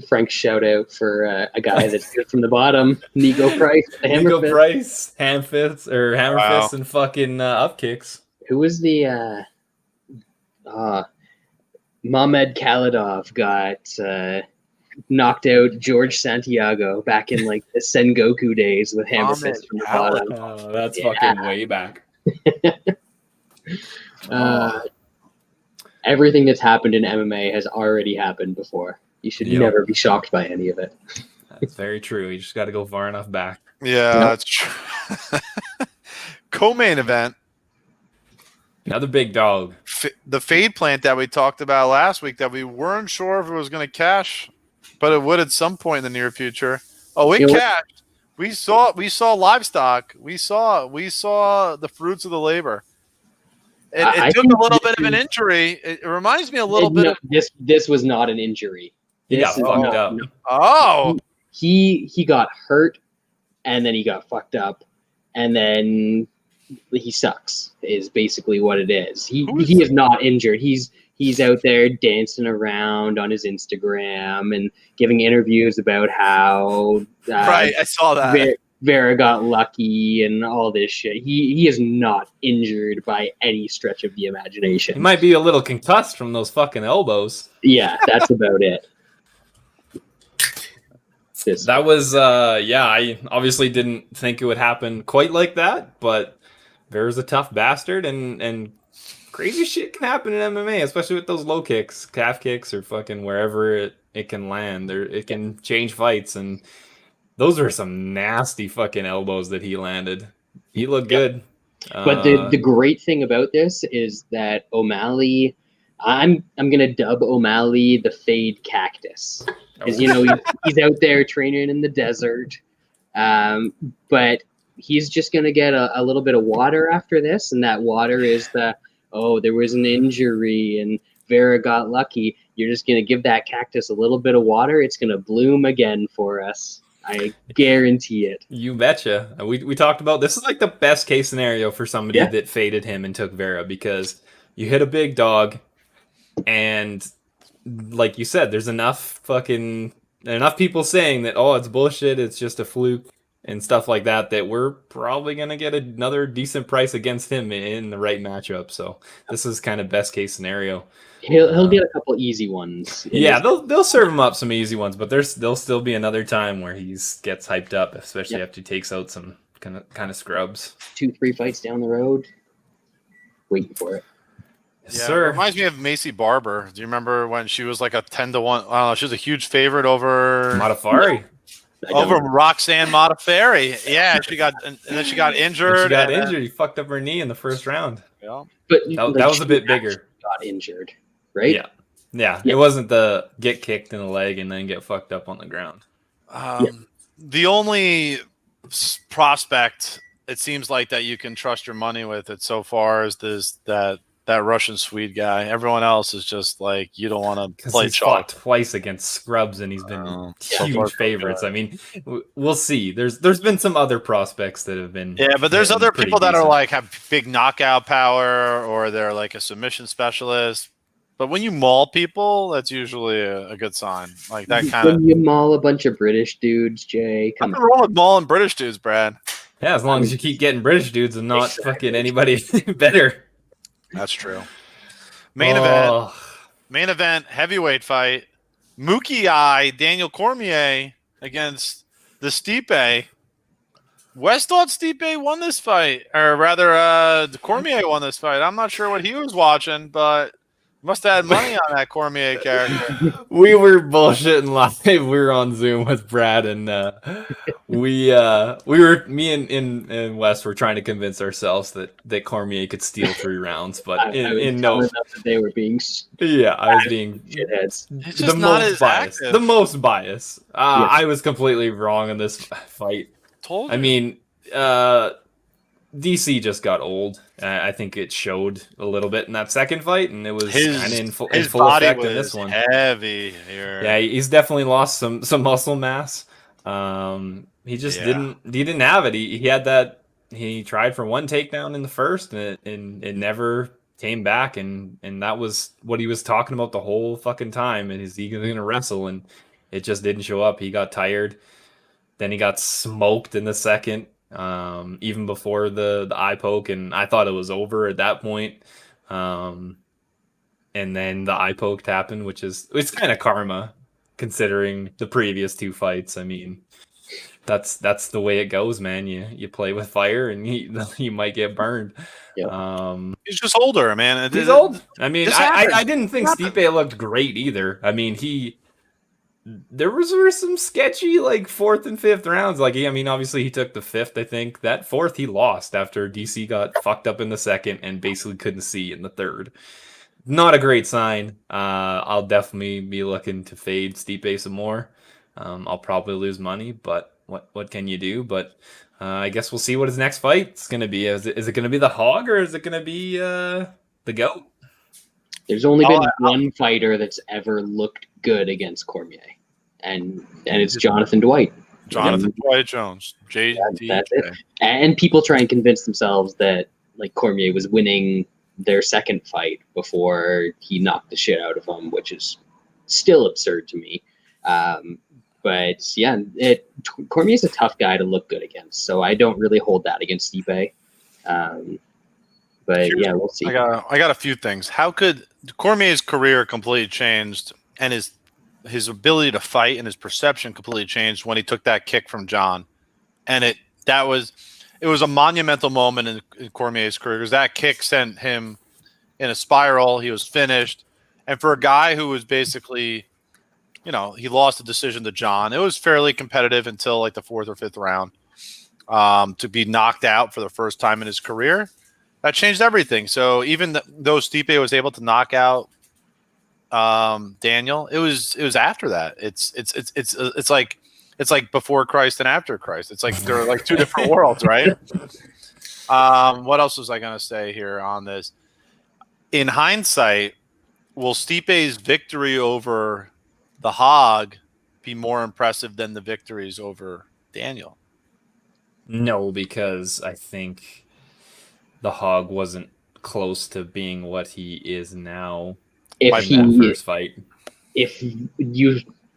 Frank's shout out for a guy that's good from the bottom. Nico Price, Nico Price, hammer fists and fucking up kicks. Who was the Mamed Khalidov got knocked out George Santiago back in like the Sengoku days with hammer fists from the bottom. Oh, that's fucking way back. Everything that's happened in MMA has already happened before. You should never be shocked by any of it. That's very true. You just got to go far enough back. Yeah, that's true. Co-main event. Another big dog. The fade plant that we talked about last week that we weren't sure if it was going to cash, but it would at some point in the near future. Oh, it cashed. We saw livestock. We saw the fruits of the labor. It took a little bit of an injury. It reminds me a little bit of this was not an injury. He got fucked up. No. Oh, he got hurt, and then he got fucked up, and then he sucks. Is basically what it is. He is not injured. He's out there dancing around on his Instagram and giving interviews about how right. I saw that. Vera got lucky and all this shit. He is not injured by any stretch of the imagination. He might be a little concussed from those fucking elbows. Yeah, that's about it. That was, I obviously didn't think it would happen quite like that, but Vera's a tough bastard, and crazy shit can happen in MMA, especially with those low kicks, calf kicks, or fucking wherever it can land. It can change fights, and those are some nasty fucking elbows that he landed. He looked good. But the great thing about this is that O'Malley, I'm gonna dub O'Malley the fade cactus, because he's out there training in the desert, but he's just gonna get a little bit of water after this, and that water is there was an injury and Vera got lucky. You're just gonna give that cactus a little bit of water. It's gonna bloom again for us. I guarantee it. You betcha. We talked about this is like the best case scenario for somebody that faded him and took Vera, because you hit a big dog, and like you said, there's enough people saying that it's bullshit, it's just a fluke and stuff like that, that we're probably gonna get another decent price against him in the right matchup. So this is kind of best case scenario. He'll get a couple easy ones. Yeah, they'll serve him up some easy ones, but there'll still be another time where he gets hyped up, especially after he takes out some kind of scrubs. 2-3 fights down the road, waiting for it. Yes, sir. It reminds me of Macy Barber. Do you remember when she was like a 10-1? I don't know. She was a huge favorite over Modafferi. Over Roxanne Modafferi. Yeah, and then she got injured. He fucked up her knee in the first round. Yeah, but that was a bit bigger. Got injured, right? Yeah. It wasn't the get kicked in the leg and then get fucked up on the ground. The only prospect it seems like that you can trust your money with it so far is that Russian Swede guy. Everyone else is just like, you don't want to play chalk. Twice against scrubs, and he's been huge favorites. I mean, we'll see. There's been some other prospects that have been. Yeah, but there's other people that are like have big knockout power, or they're like a submission specialist. But when you maul people, that's usually a good sign. Like that kind of. When you maul a bunch of British dudes, Jay. Come on. Wrong with mauling British dudes, Brad. Yeah, as long as you keep getting British dudes and not fucking anybody better. That's true. Main event, heavyweight fight. Mookie Eye, Daniel Cormier against the Stipe. West thought Stipe won this fight, or rather, Cormier won this fight. I'm not sure what he was watching, but must have had money on that Cormier character. We were bullshitting live. We were on Zoom with Brad, and me and Wes were trying to convince ourselves that Cormier could steal 3 rounds, but they were being I was being shitheads. It's just not as active. The most bias. I was completely wrong in this fight. Told you. I mean, DC just got old. I think it showed a little bit in that second fight, and it was kind of in full body effect was in this one. Heavy here. Yeah, he's definitely lost some muscle mass. He just didn't have it. He had that. He tried for one takedown in the first, and it never came back. And that was what he was talking about the whole fucking time. And is he going to wrestle? And it just didn't show up. He got tired. Then he got smoked in the second, even before the eye poke, and I thought it was over at that point. And then the eye poke happened, it's kind of karma, considering the previous two fights. I mean, that's the way it goes, man. You play with fire, and you might get burned. Yeah. He's just older, man. He's old. I mean, I didn't think Stipe looked great either. I mean, there were some sketchy like fourth and fifth rounds. Like, I mean, obviously he took the fifth. I think that fourth he lost after DC got fucked up in the second and basically couldn't see in the third. Not a great sign. I'll definitely be looking to fade Stipe some more. I'll probably lose money, but what can you do? But I guess we'll see what his next fight's going to be. Is it going to be the Hog, or is it going to be the Goat? There's only been one fighter that's ever looked good against Cormier, and it's Jonathan Dwight. Jonathan Dwight Jones. That's it. And people try and convince themselves that like Cormier was winning their second fight before he knocked the shit out of him, which is still absurd to me. But yeah, Cormier's a tough guy to look good against, so I don't really hold that against Stipe. But yeah, we'll see. I got a few things. How could Cormier's career completely changed, and his ability to fight and his perception completely changed when he took that kick from John, and it was a monumental moment in Cormier's career, because that kick sent him in a spiral. He was finished, and for a guy who was basically, he lost the decision to John. It was fairly competitive until like the fourth or fifth round. To be knocked out for the first time in his career, that changed everything. So even though Stipe was able to knock out Daniel, it was after that. It's like before Christ and after Christ. It's like they're like two different worlds, right? What else was I going to say here on this? In hindsight, will Stipe's victory over the Hog be more impressive than the victories over Daniel? No, because I think the Hog wasn't close to being what he is now. First fight. If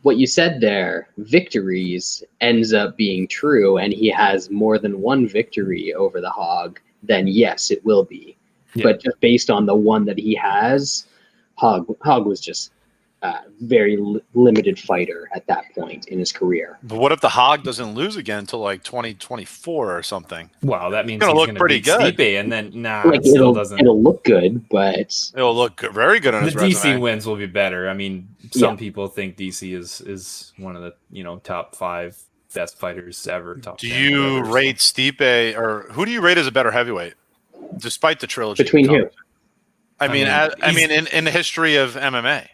what you said there, victories, ends up being true, and he has more than one victory over the Hog, then yes, it will be. Yeah. But just based on the one that he has, Hog was just a very limited fighter at that point in his career. But what if the Hog doesn't lose again until like 2024 or something? Wow, that means he's going to look pretty good. Stipe, and then it still doesn't. It'll look good, but it'll look good, very good on his resume. DC wins will be better. I mean, some people think DC is one of the top 5 best fighters ever. Do you rate Stipe, or who do you rate as a better heavyweight, despite the trilogy? Between who? I mean, in the history of MMA.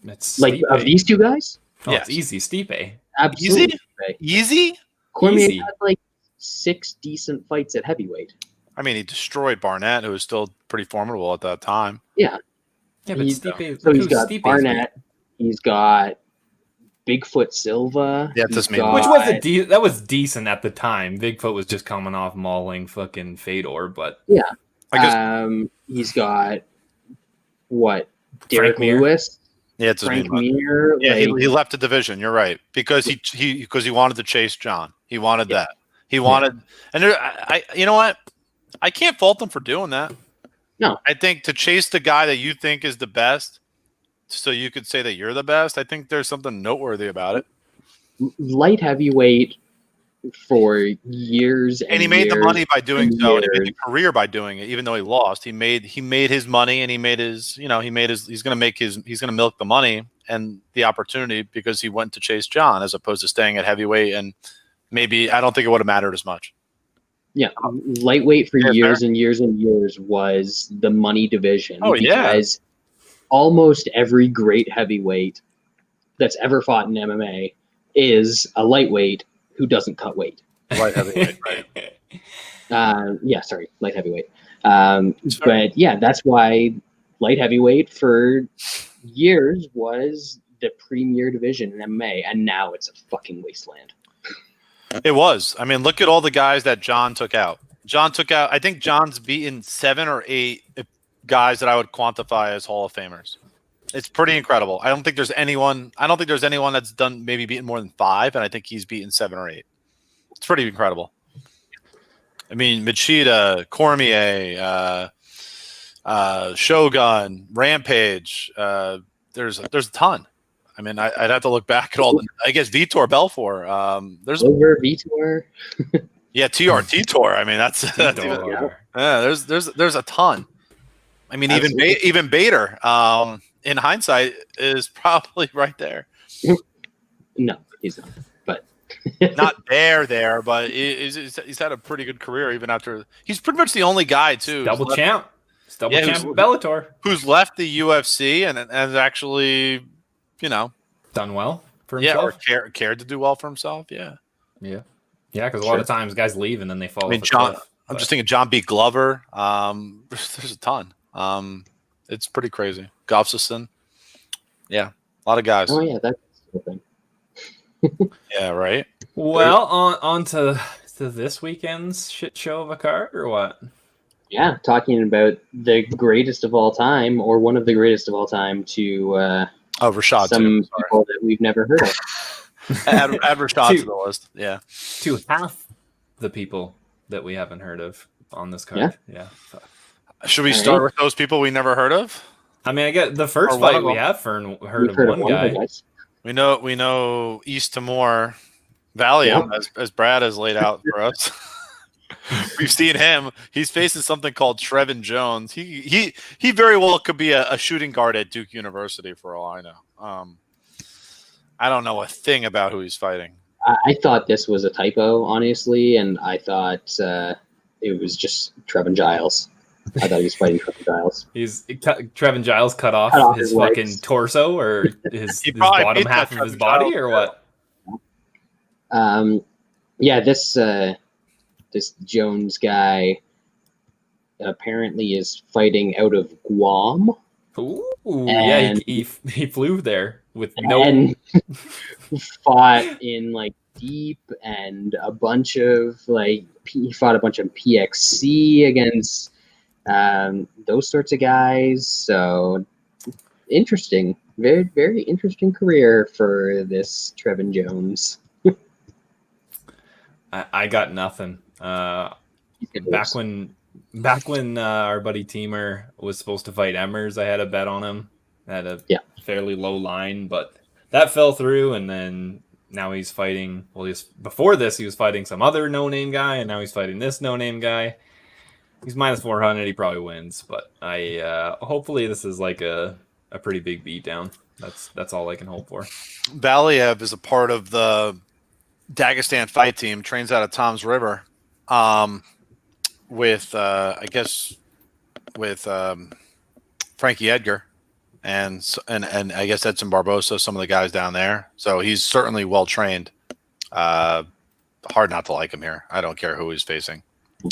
It's like Stipe. Of these two guys? Yeah, it's easy. Stipe. Absolutely. Easy? Cormier had like 6 decent fights at heavyweight. I mean, he destroyed Barnett, who was still pretty formidable at that time. Yeah. Yeah, but Stipe. So he's got Barnett. He's got Bigfoot Silva. Yeah, which was that was decent at the time. Bigfoot was just coming off mauling fucking Fedor, but yeah. I guess he's got Derek Lewis. Yeah, it's Frank Mir. Yeah, he left the division. You're right, because he wanted to chase John. He wanted that. He wanted, and you know what? I can't fault him for doing that. No, I think to chase the guy that you think is the best, so you could say that you're the best. I think there's something noteworthy about it. Light heavyweight for years, and he made the money by doing so, and he made a career by doing it. Even though he lost, he made his money, and he made his. He's going to milk the money and the opportunity, because he went to chase John as opposed to staying at heavyweight. And maybe I don't think it would have mattered as much. Yeah, lightweight for years and years and years was the money division. Because almost every great heavyweight that's ever fought in MMA is a lightweight who doesn't cut weight. Light heavyweight, right? Light heavyweight. But yeah, that's why light heavyweight for years was the premier division in MMA, and now it's a fucking wasteland. It was. I mean, look at all the guys that John took out. I think John's beaten 7 or 8 guys that I would quantify as Hall of Famers. It's pretty incredible. I don't think there's anyone that's done maybe beaten more than 5, and I think he's beaten 7 or 8. It's pretty incredible. I mean, Machida, Cormier, Shogun, Rampage. There's a ton. I mean, I'd have to look back at all. I guess Vitor Belfort. There's over Vitor. Yeah, TRT tour. I mean, that's even, there's a ton. I mean, even Bader, in hindsight, is probably right there. No, he's not. But not there, but he's had a pretty good career even after. He's pretty much the only guy too. Double champ Bellator, who's left the UFC and actually, done well for himself. Yeah, or cared to do well for himself. Yeah. Because a lot of times guys leave and then they fall. I mean, I'm just thinking John B. Glover. There's a ton. It's pretty crazy. Gustafsson. Yeah, a lot of guys. Oh yeah, that's the thing. Yeah, right. Well, on to this weekend's shit show of a card, or what? Yeah, talking about the greatest of all time, or one of the greatest of all time, to Rashad, some people that we've never heard of. Add Rashad to the list. Yeah, to half the people that we haven't heard of on this card. Yeah. Should we start with those people we never heard of? I mean, I get the first fight we have heard of one guy. We know East Timor Valiev, as Brad has laid out for us. We've seen him. He's facing something called Trevin Jones. He very well could be a shooting guard at Duke University for all I know. I don't know a thing about who he's fighting. I thought this was a typo, honestly, and I thought it was just Trevin Giles. I thought he was fighting Trevin Giles. Trevin Giles cut off his fucking torso or his bottom half of his body, Giles, or what? Yeah, this Jones guy apparently is fighting out of Guam. Ooh, yeah, he flew there with and fought in like deep and a bunch of he fought a bunch of PXC against those sorts of guys. So interesting, very, very interesting career for this Trevin Jones. I got nothing. Back when our buddy Teamer was supposed to fight Emmers, I had a bet on him. I had a fairly low line, but that fell through. And then now he's fighting. Well, before this, he was fighting some other no-name guy, and now he's fighting this no-name guy. He's minus 400. He probably wins, but hopefully this is like a pretty big beatdown. That's all I can hope for. Valiev is a part of the Dagestan fight team. Trains out of Tom's River, with Frankie Edgar, and I guess Edson Barbosa, some of the guys down there. So he's certainly well trained. Hard not to like him here. I don't care who he's facing.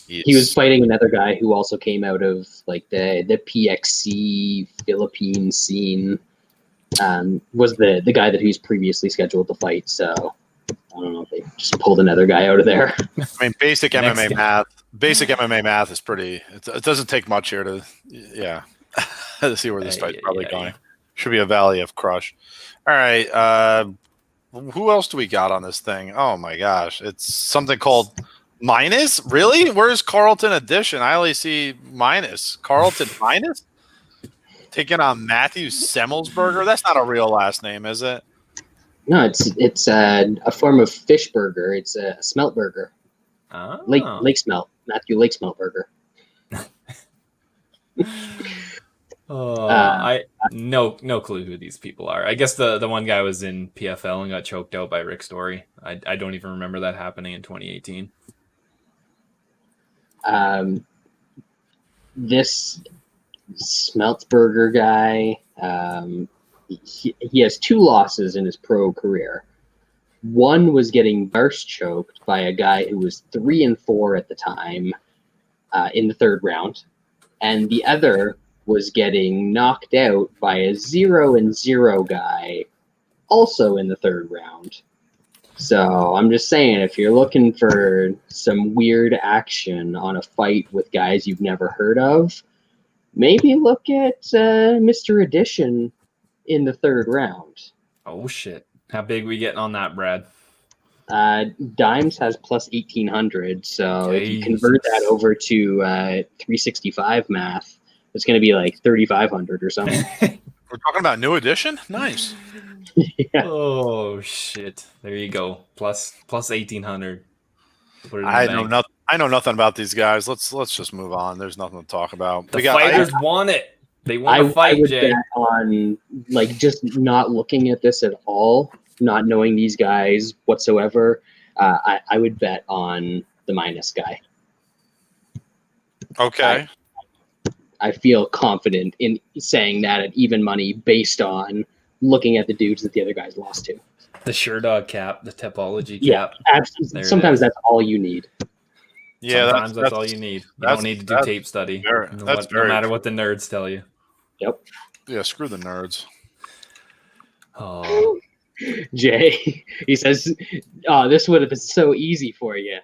He was fighting another guy who also came out of like the PXC Philippine scene. Was the guy that he was previously scheduled to fight. So I don't know if they just pulled another guy out of there. I mean, basic MMA math. Basic MMA math is pretty. It doesn't take much here to to see where this fight's probably going. Should be a Valiev crush. All right. Who else do we got on this thing? Oh my gosh, it's something called minus. Really? Where's Carlton Edition? I only see minus. Carlton minus. Taking on Matthew Semelsberger. That's not a real last name, is it? No, it's a form of fish burger. It's a smelt burger. Oh. Lake smelt. Matthew Lake Smelt Burger. I no clue who these people are. I guess the one guy was in PFL and got choked out by Rick Story. I don't even remember that happening in 2018. This Smeltsberger guy, he has 2 losses in his pro career. One was getting burst choked by a guy who was 3-4 at the time, in the third round, and the other was getting knocked out by a 0-0 guy, also in the third round. So I'm just saying, if you're looking for some weird action on a fight with guys you've never heard of, maybe look at Mr. Addition in the third round. Oh shit! How big we getting on that, Brad? Dimes has plus 1,800, so if you Jesus. convert that over to 365 math, it's going to be like 3,500 or something. We're talking about new edition. Nice. Yeah. Oh shit! There you go. Plus 1,800. Put it in the I bank. know nothing about these guys. Let's just move on. There's nothing to talk about. The fighters want it. They want to I fight, would Jay. bet on like just not looking at this at all, not knowing these guys whatsoever. I would bet on the minus guy. Okay. I feel confident in saying that at even money based on looking at the dudes that the other guys lost to. The Sherdog cap, the Topology Yeah, cap. absolutely. There it Sometimes is. that's all you need. Yeah, Sometimes that's all you need. You don't need to do tape study. No matter what the nerds tell you. Yep. Yeah, screw the nerds. Oh, Jay, he says, "Oh, this would have been so easy for you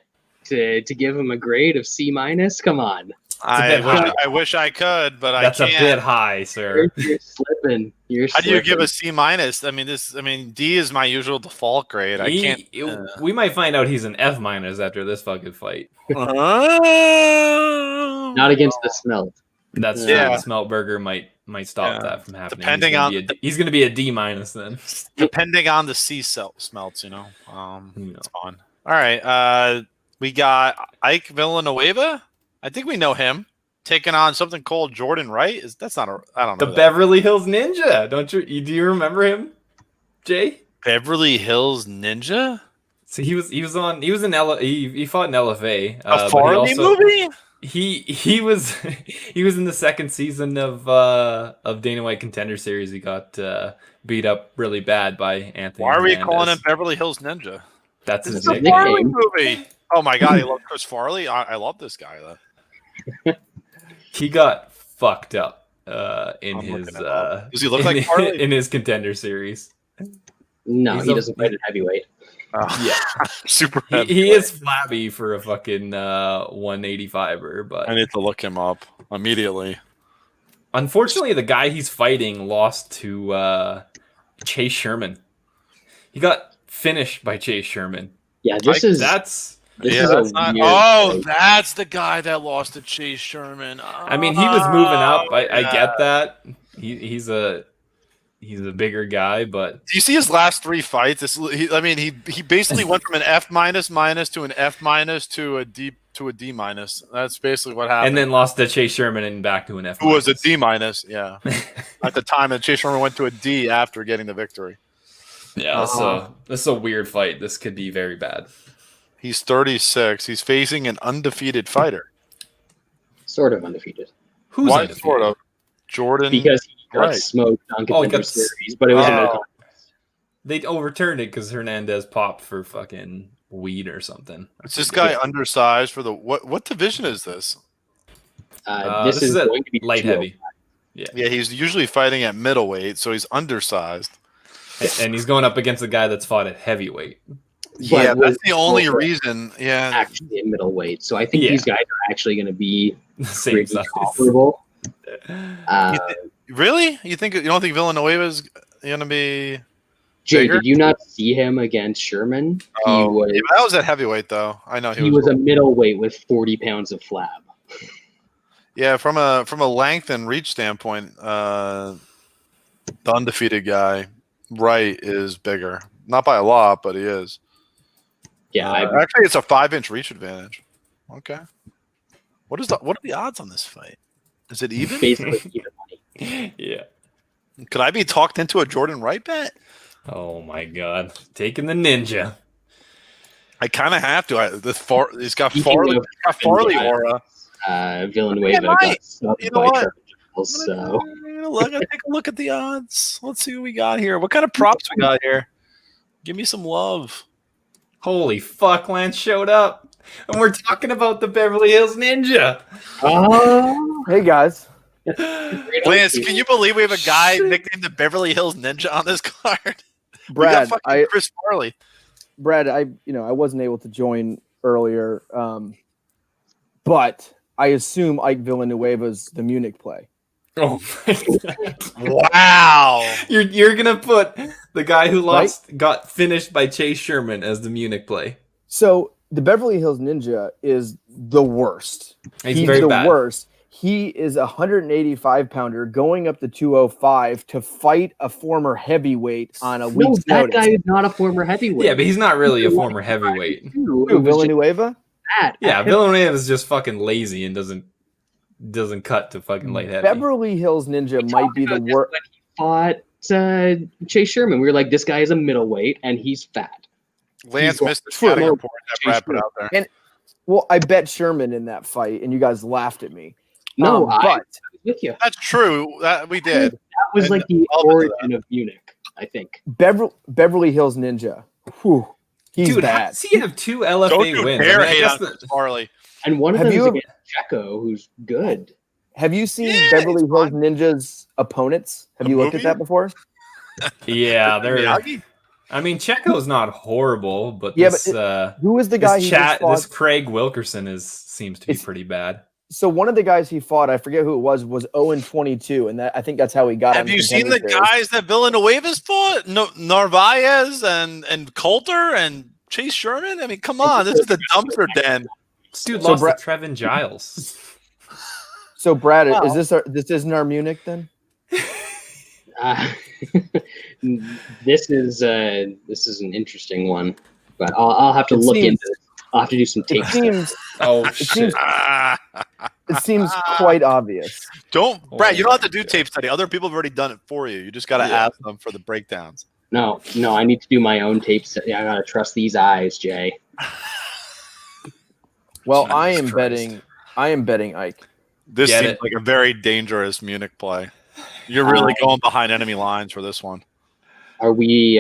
to give him a grade of C minus. Come on, I wish I could, but that's I a can't. bit high, sir. you're slipping. How do you give a C minus? I mean, D is my usual default grade. I can't. We might find out he's an F minus after this fucking fight. Not against the smelt. That's Yeah. the Semelsberger might stop that from happening. Depending he's going to be a D minus then. Depending on the C smelts, No. it's fun. All right, we got Ike Villanueva. I think we know him. Taking on something called Jordan Wright. I don't know. The Beverly Hills Ninja. Do you remember him, Jay? Beverly Hills Ninja. So he fought in LFA. A Farley movie. He was in the second season of Dana White Contender Series. He got beat up really bad by Anthony. Why are we Hernandez. calling him Beverly Hills Ninja? That's his It's a nickname. Farley nickname. movie. Oh my god, I love Chris Farley. I love this guy though. He got fucked up in I'm his. looking it up. Does he look like Farley? in his Contender Series? No, he doesn't fight at heavyweight. Yeah, Super. he is flabby for a fucking 185er, but I need to look him up immediately. unfortunately, the guy he's fighting lost to Chase Sherman. He got finished by Chase Sherman. Yeah, this is That's weird Oh, fight. that's the guy that lost to Chase Sherman. I mean, he was moving up. I yeah. get that. He's a bigger guy, but Do you see his last three fights? He basically went from an F minus to an F minus to a D minus. That's basically what happened. and then lost to Chase Sherman and back to an F. who was a D minus? Yeah, at the time, and Chase Sherman went to a D after getting the victory. Yeah, so this is a weird fight. This could be very bad. He's 36. He's facing an undefeated fighter. Sort of undefeated. Who's Why undefeated? sort of? Jordan. Because he got Right. smoked on Oh, he Contender got Series, but it was a no Oh. contest. They overturned it because Hernandez popped for fucking weed or something. Is this guy undersized for the what division is this? This is a going to be light 205. heavy, Yeah, he's usually fighting at middleweight, so he's undersized. and he's going up against a guy that's fought at heavyweight. Yeah, was that's the only also reason. Yeah, actually in middleweight. So I think Yeah. these guys are actually going to be Same pretty size. comparable. really? You don't think Villanueva is going to be? Jay, bigger? did you not see him against Sherman? Yeah, that was at heavyweight though. I know He was a middleweight with 40 pounds of flab. Yeah, from a length and reach standpoint, the undefeated guy, Wright, is bigger. Not by a lot, but he is. Yeah, Actually, it's a 5-inch reach advantage. Okay. What are the odds on this fight? Is it even? basically even money. Yeah. Could I be talked into a Jordan Wright bet? Oh my god, taking the ninja. I kind of have to. He's got Speaking Farley of- aura. Villanueva Yeah, got subbed You know by what? Trevor Giles, so I'm gonna take a look at the odds. Let's see what we got here. What kind of props we got here? Give me some love. Holy fuck, Lance showed up. And we're talking about the Beverly Hills Ninja. Oh, Hey guys. Lance, can you believe we have a guy nicknamed the Beverly Hills Ninja on this card? Brad, we got fucking Chris Farley. Brad, I wasn't able to join earlier, but I assume Ike Villanueva's the Munich play. Oh my God. Wow. You're gonna put the guy who got finished by Chase Sherman as the Munich play. So the Beverly Hills Ninja is the worst. He's very the bad. worst. He is a 185-pounder going up to 205 to fight a former heavyweight on a week's that notice. guy is not a former heavyweight. Yeah, but he's not really a former heavyweight. Who, Villanueva? Yeah, Villanueva is just fucking lazy and doesn't cut to fucking light heavy. Beverly Hills Ninja might be the worst. When he fought Chase Sherman, we were like, this guy is a middleweight and he's fat. Lance missed the True. scouting report that Brad put out there. Well, I bet Sherman in that fight, and you guys laughed at me. No, I but was with you. That's true. That we did. That was And like the I'll admit origin of Munich, I think. Beverly Hills Ninja, whew, he's Dude, how bad. does he have 2 LFA Don't you wins? dare I hate guess on Chris Farley. And one of Have them is you- against Checo, who's good. Have you seen Yeah, Beverly he's Hills fine. Ninja's opponents? Have The you looked movie? at that before? Yeah, they're. Miyagi? I mean, Checo's not horrible, but Yeah, this Who was the guy this he just fought? this Craig Wilkerson seems to be It's- pretty bad. So one of the guys he fought, I forget who it was 0-22, and I think that's how he got. Have on you seen the Contender Series. guys that Villanueva's fought? Narvaez and Coulter and Chase Sherman? I mean, come on. This is the dumpster den. This dude So lost Brad- to Trevin Giles. So Brad, Wow. this isn't our Munich then? This is an interesting one, but I'll have to It look seems- into it. I'll have to do some It tape. seems Oh seems- shit! it seems quite obvious. Don't, Brad, you don't have to do shit. tape study. Other people have already done it for you. You just got to Yeah. ask them for the breakdowns. No, I need to do my own tape study. I gotta trust these eyes, Jay. Well, Jesus I am Christ. betting Ike. This Get seems it. like a very dangerous Munich play. You're really going behind enemy lines for this one. Are we?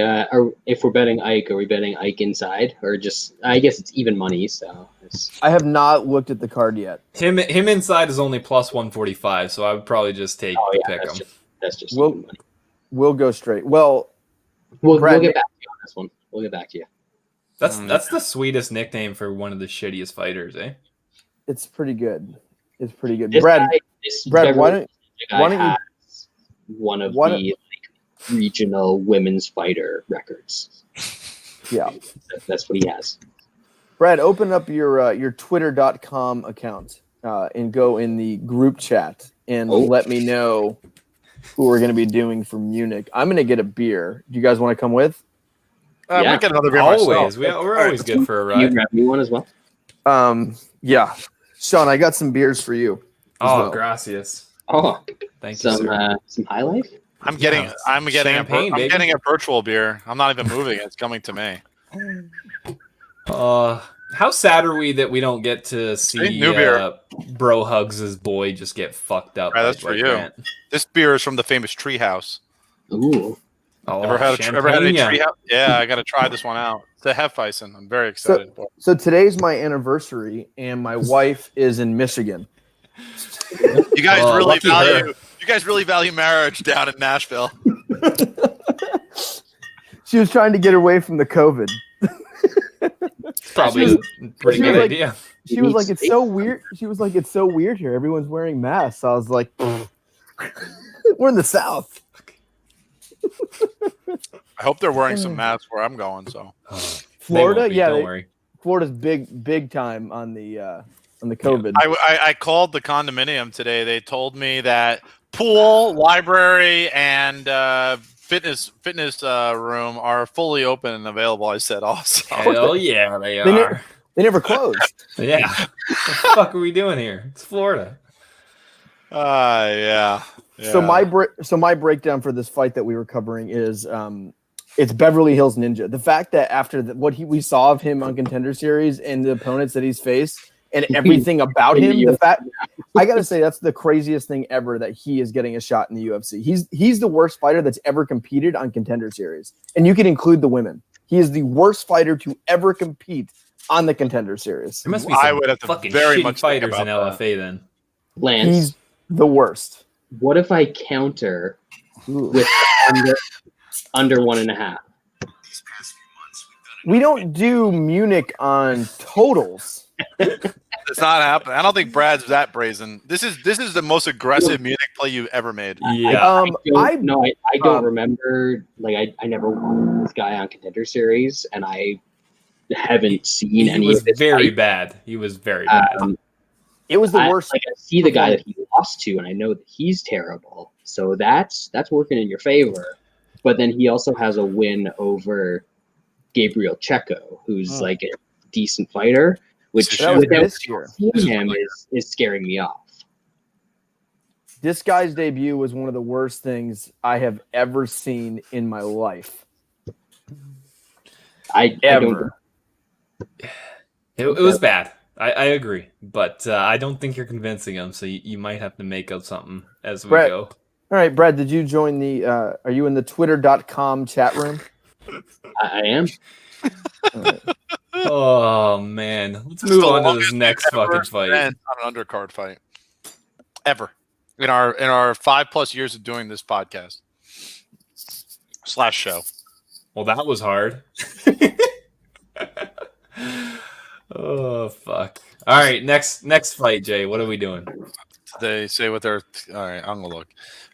If we're betting Ike, are we betting Ike inside or just? I guess it's even money. So I have not looked at the card yet. Him inside is only plus 145, so I would probably just take oh yeah, pick that's him. just Well- even money. We'll go straight. Well, We'll Brad, get back to you on this one. We'll get back to you. That's the sweetest nickname for one of the shittiest fighters, eh? it's pretty good. It's pretty good. This Brad, guy, this Brad, why Beverly don't guy why don't you- has one of why the don't- like, regional women's fighter records? yeah, That's what he has. Brad, open up your Twitter.com account and go in the group chat and Oh. let me know who we're going to be doing for Munich. I'm going to get a beer. Do you guys want to come with? I Yeah. might get another beer Always, myself. we're always good for a You ride. grab me one as well. Yeah, Sean, I got some beers for you. as Oh, well. gracias. Oh, Thank you, some sir. High Life. I'm getting Champagne, baby. a virtual beer. I'm not even moving. It's coming to me. How sad are we that we don't get to see new beer. Bro Hugs' boy just get fucked up? Right, by that's for Blake you. Grant? This beer is from the famous Treehouse. Ooh, Oh, Ever had a champagne. Treehouse? Yeah, I got to try this one out. It's a Hefeweizen. I'm very excited for it. So today's my anniversary, and my wife is in Michigan. You guys Oh, really lucky her. value. You guys really value marriage down in Nashville. She was trying to get away from the COVID. Probably a pretty she good was like- idea. She was like, "It's so weird." She was like, "It's so weird here. Everyone's wearing masks." I was like, "We're in the South." I hope they're wearing some masks where I'm going. So Florida, They won't be, yeah, don't worry. Florida's big time on the COVID. I called the condominium today. They told me that pool, library, and fitness room are fully open and available. I said also. Hell yeah, they They are. They never closed. Yeah. What the fuck are we doing here? It's Florida. Yeah. So my breakdown for this fight that we were covering is it's Beverly Hills Ninja. The fact that after what we saw of him on Contender Series and the opponents that he's faced and everything about him, the fact I gotta say that's the craziest thing ever that he is getting a shot in the UFC. He's the worst fighter that's ever competed on Contender Series, and you can include the women. He is the worst fighter to ever compete on the Contender Series. There must be I some would have to fucking very shitty much think fighters in about LFA then. Lance, He's the worst. what if I counter with under 1.5? We don't do Munich on totals. It's not happening. I don't think Brad's that brazen. This is the most aggressive Munich play you've ever made. Yeah. I don't remember. Like, I never won this guy on Contender Series, and I haven't seen He any was of his very fight. bad. He was very bad. It was the worst. Like, I see the guy that he lost to, and I know that he's terrible. So that's working in your favor. But then he also has a win over Gabriel Checo, who's like a decent fighter, which That was without this year. seeing him is scaring me off. This guy's debut was one of the worst things I have ever seen in my life. I don't. It was bad. I agree, but I don't think you're convincing him. So you might have to make up something as we Brett, go. All right, Brad, did you join the? Are you in the Twitter.com chat room? I am. Oh man, let's This is move the on to longest this next we've ever fucking fight. spent on an undercard fight ever in our 5+ years of doing this podcast / show. Well, that was hard. Oh fuck! All right, next fight, Jay. What are we doing? They say what they're. All right, I'm gonna look.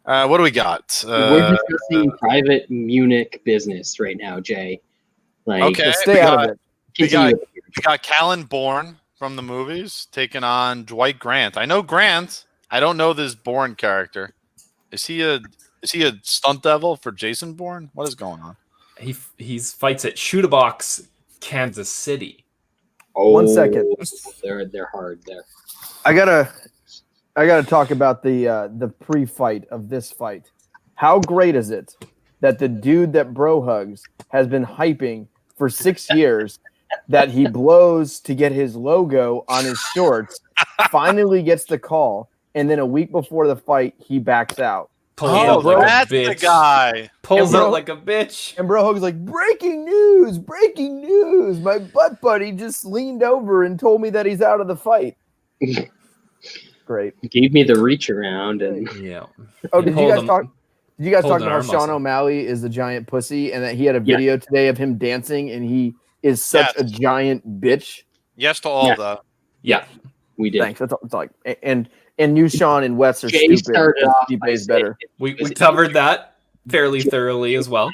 What do we got? We're discussing private Munich business right now, Jay. Like, Okay. Stay out of it. continue. We got Callan Bourne from the movies taking on Dwight Grant. I know Grant. I don't know this Bourne character. Is he a stunt devil for Jason Bourne? What is going on? He's fights at Shoot a Box, Kansas City. Oh, 1 second. They're hard there. I gotta talk about the pre-fight of this fight. How great is it that the dude that Bro hugs has been hyping for 6 years that he blows to get his logo on his shorts, finally gets the call, and then a week before the fight he backs out. Pulls Oh, out like that's a bitch. the guy. Pulls And out bro- like a bitch. And Bro Hug's like, breaking news! My butt buddy just leaned over and told me that he's out of the fight. Great. Gave me the reach around, and Yeah. Oh, did you Pulled guys him- talk? Did you guys pulled talk an about how arm Sean muscle. O'Malley is the giant pussy and that he had a video today of him dancing and he is such Yes. a giant bitch? Yes to all Yeah. of that. yeah, we did. Thanks. That's all, it's like and new Sean and Wes are Jay stupid. started off Stipe by is better. We covered that fairly thoroughly as well.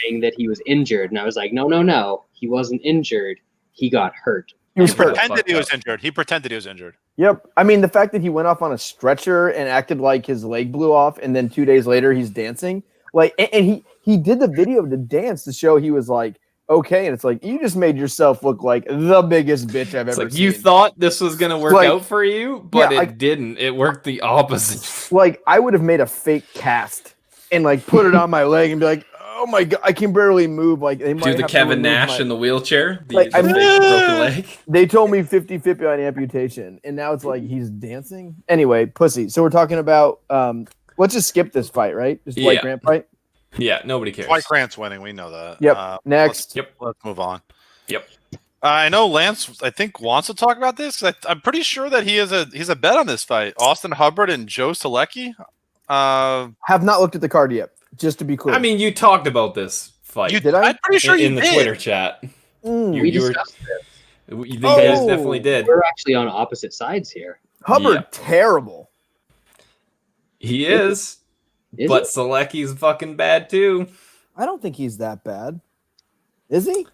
saying that he was injured, and I was like, no, he wasn't injured. He got hurt. He was He hurt. Pretended he was up. injured. He pretended he was injured. Yep. I mean, the fact that he went off on a stretcher and acted like his leg blew off, and then 2 days later he's dancing. Like, and he did the video to dance to show he was like okay, and it's like you just made yourself look like the biggest bitch I've It's ever like seen. you thought this was gonna work Like, out for you, but yeah, it didn't. It worked the opposite. Like I would have made a fake cast and like put it on my leg and be like, oh my god, I can barely move. Like they might Do the have to Kevin remove Nash my- in the wheelchair. The, Like, the I mean- fake broken leg. They told me 50-50 on amputation, and now it's like he's dancing. Anyway, pussy. So we're talking about let's just skip this fight, right? Just Dwight Yeah. Grant fight. Yeah, nobody cares. Dwight Grant's winning. We know that. Yep. Next. Let's move on. Yep. I know Lance, I think, wants to talk about this. I'm pretty sure that he's a bet on this fight. Austin Hubbard and Joe Solecki. Have not looked at the card yet. Just to be clear. I mean, you talked about this fight Did I? I'm pretty sure in you the did. Twitter chat. Mm. We You were- discussed this. You guys Oh. definitely did. We're actually on opposite sides here. Hubbard, Yeah. terrible. He is, Is but it? Solecki's fucking bad too. I don't think he's that bad. Is he?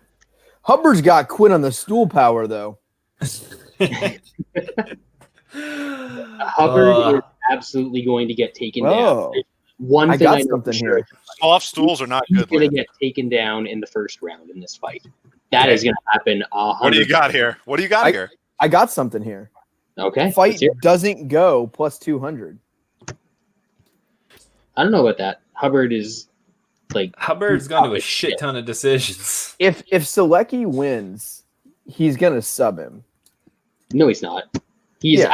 Hubbard's got quit on the stool power though. Hubbard is absolutely going to get taken Oh. down. One I thing got know something for sure, here. Soft stools are not he's good. going to Lance. get taken down in the first round in this fight. That is going to happen. What do you got here? What do you got here? I got something here. Okay. Fight let's hear it. doesn't go plus 200. I don't know about that. Hubbard is like Hubbard's gone to a shit ton of decisions. If Solecki wins, he's gonna sub him. no, he's not. He's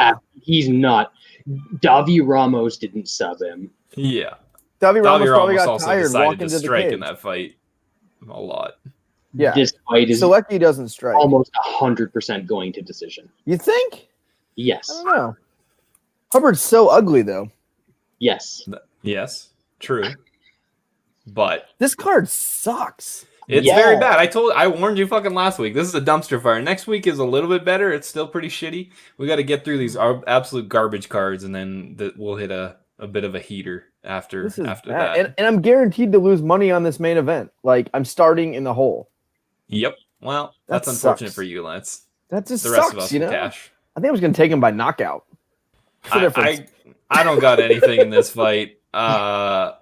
he's not. Davi Ramos didn't sub him. Yeah. Davi Ramos Davi probably Ramos got also tired decided walking to to the strike cage. in that fight a lot. Yeah. this fight is Solecki doesn't strike. almost 100% going to decision. You think? Yes. I don't know. Hubbard's so ugly, though. Yes. Yes, true. But This card sucks. it's Yeah. very bad. I warned you fucking last week. This is a dumpster fire. Next week is a little bit better. It's still pretty shitty. We got to get through these absolute garbage cards, and then we'll hit a bit of a heater after This is after bad. that. And I'm guaranteed to lose money on this main event. Like, I'm starting in the hole. Yep. Well, that's That unfortunate sucks. for you, Lance. That just The rest sucks, of us you will know? cash. I think I was going to take him by knockout. What's the difference? I don't got anything in this fight. I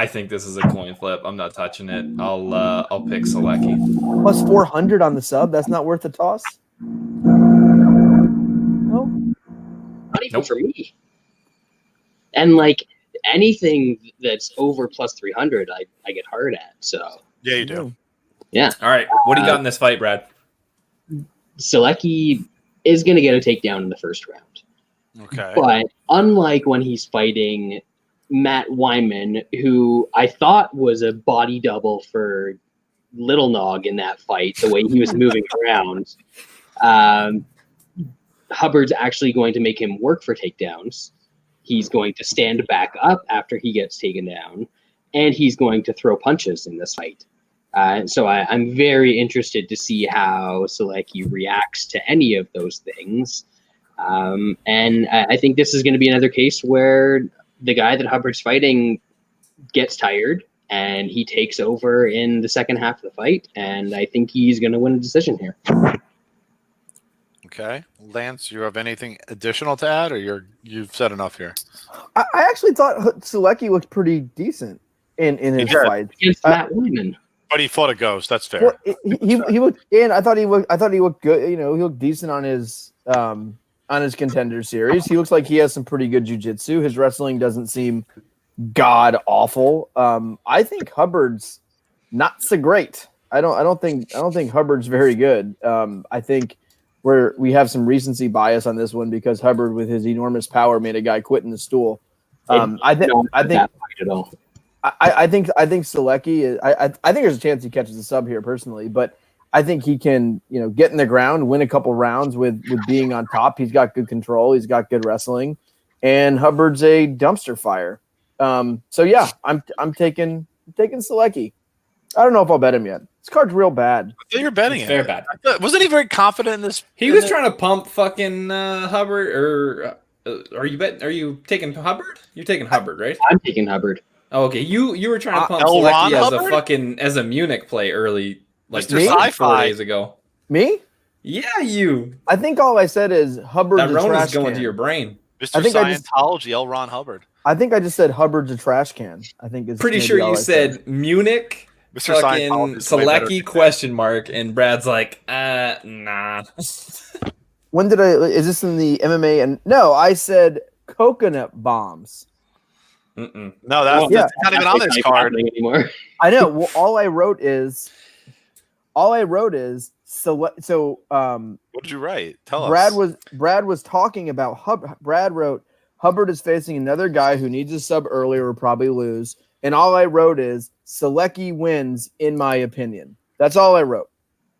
think this is a coin flip. I'm not touching it. I'll pick Solecki. Plus 400 on the sub. That's not worth the toss. No. Not even for me. And like anything that's over plus 300, I get hard at. So Yeah, you do. yeah, All right. What do you got in this fight, Brad? Solecki is going to get a takedown in the first round. Okay. But unlike when he's fighting Matt Wyman, who I thought was a body double for Little Nog in that fight, the way he was moving around, Hubbard's actually going to make him work for takedowns. He's going to stand back up after he gets taken down, and he's going to throw punches in this fight. So I'm very interested to see how Solecki reacts to any of those things. And I think this is going to be another case where the guy that Hubbard's fighting gets tired and he takes over in the second half of the fight. And I think he's going to win a decision here. Okay. Lance, you have anything additional to add, or you've said enough here? I actually thought Solecki looked pretty decent in his did. fight. Against Matt Wyman. But he fought a ghost. That's fair. Well, he looked, and I thought he looked good. You know, he looked decent on his contender series. He looks like he has some pretty good jiu-jitsu. His wrestling doesn't seem god awful. I think Hubbard's not so great. I don't think Hubbard's very good. I think we have some recency bias on this one because Hubbard, with his enormous power, made a guy quit in the stool. I think Solecki. I think there's a chance he catches a sub here personally, but I think he can, get in the ground, win a couple rounds with being on top. He's got good control. He's got good wrestling, and Hubbard's a dumpster fire. So yeah, I'm taking Solecki. I don't know if I'll bet him yet. This card's real bad. I thought you're betting It's it. very bad. Wasn't he very confident in this? He was trying to pump fucking Hubbard, or are you taking Hubbard? You're taking Hubbard, right? I'm taking Hubbard. Oh, okay. You were trying to pump L. Ron Solecki as a Munich play early, like Mr. just Sci-Fi. 4 days ago. Me? Yeah, you. I think all I said is Hubbard's That a Rona's trash going can. to your brain. Mr. I think I just- Scientology, L. Ron Hubbard. I think I just said Hubbard's a trash can. I think it's Pretty maybe sure all you I said Munich, Mr. fucking Scientology is way better Solecki than question mark, and Brad's like, nah. When did is this in the MMA? And no, I said coconut bombs. Mm-mm. No, that's Yeah. not even on this card. Anymore. I know. Well, all I wrote is so. What did you write? Tell us. Brad was talking about Brad wrote Hubbard is facing another guy who needs a sub early or will probably lose. And all I wrote is Solecki wins in my opinion. That's all I wrote.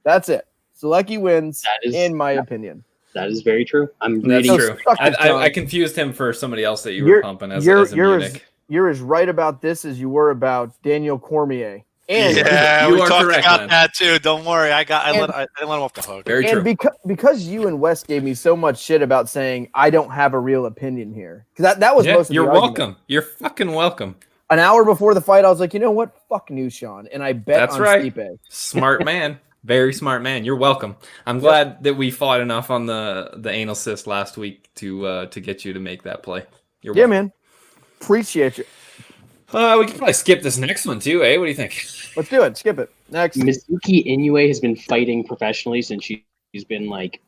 That's it. Solecki wins in my opinion. That is very true. I'm That's reading. true. Suck it, John. I confused him for somebody else that you were pumping as a Munich. You're as right about this as you were about Daniel Cormier. And Yeah, you we are talked correct, about man. that too. Don't worry. I let him off the hook. Very and true. because you and Wes gave me so much shit about saying I don't have a real opinion here, because that was Yeah, most of the you're argument. welcome. You're fucking welcome. An hour before the fight, I was like, you know what? Fuck New Sean, and I bet That's on right. Stipe. Smart man. Very smart man. You're welcome. I'm glad that we fought enough on the anal cyst last week to get you to make that play. You're Yeah, welcome. man. Appreciate you. We can probably skip this next one too, eh? What do you think? Let's do it. Skip it. Next. Mizuki Inoue has been fighting professionally since she's been like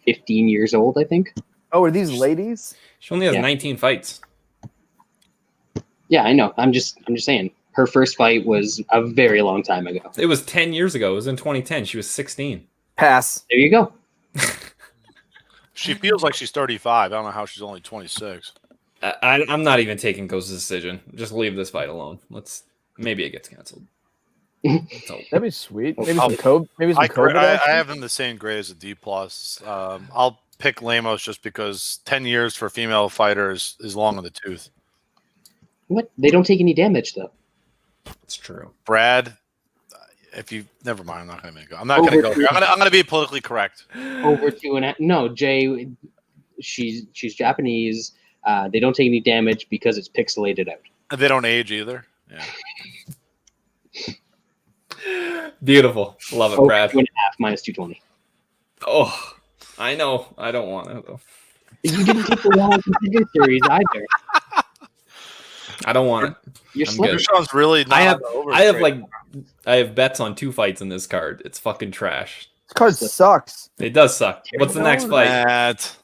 15 years old, I think. Oh, are these ladies? She only has Yeah. 19 fights. Yeah, I know. I'm just saying. Her first fight was a very long time ago. It was 10 years ago. It was in 2010. She was 16. Pass. There you go. She feels like she's 35. I don't know how she's only 26. I'm not even taking Ghost's decision. Just leave this fight alone. Maybe it gets canceled. That'd be sweet. Maybe I'll- some code. Maybe some COVID. I action? have him the same grade as a D plus. I'll pick Lemos just because 10 years for female fighters is long in the tooth. What? They don't take any damage though. It's true. Brad, if you never mind, I'm not going to go. I'm not going to go. I'm going to be politically correct. Over 2.5. No, Jay, she's Japanese. They don't take any damage because it's pixelated out. They don't age either. Yeah. Beautiful. Love it, Over Brad. 2.5 minus 220. Oh, I know. I don't want it though. You didn't take the long contender series either. I don't want it. You're I'm slipping. good. Nushan's really not I have over I have bets on 2 fights in this card. It's fucking trash. This card sucks. It does suck. What's the next fight? Matt.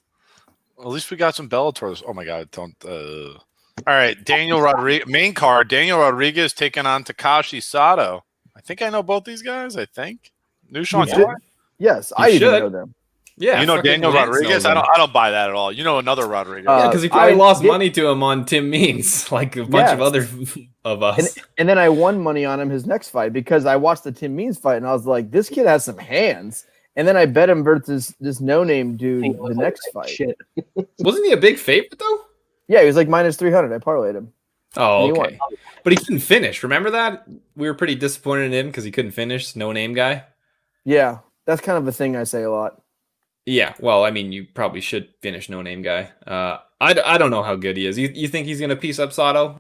At least we got some Bellators. Oh my god, don't. All right, Daniel Rodriguez. Main card. Daniel Rodriguez taking on Takashi Sato. I think I know both these guys. I think. Nushan, You should. Yes, I even should. know them. Yeah, you know fucking Daniel Lance Rodriguez. knows him. I don't buy that at all. You know another Rodriguez. Yeah, because he probably I lost did- money to him on Tim Means, like a bunch of Yes. other of us. And then I won money on him his next fight because I watched the Tim Means fight and I was like, this kid has some hands. And then I bet him versus this no-name dude the next fight. Shit. Wasn't he a big favorite though? Yeah, he was like minus 300. I parlayed him. Oh, And he okay. But he couldn't finish. Remember that? We were pretty disappointed in him because he couldn't finish. No name guy. Yeah, that's kind of a thing I say a lot. Yeah, well, I mean, you probably should finish no name guy. I don't know how good he is. You think he's gonna piece up Sato?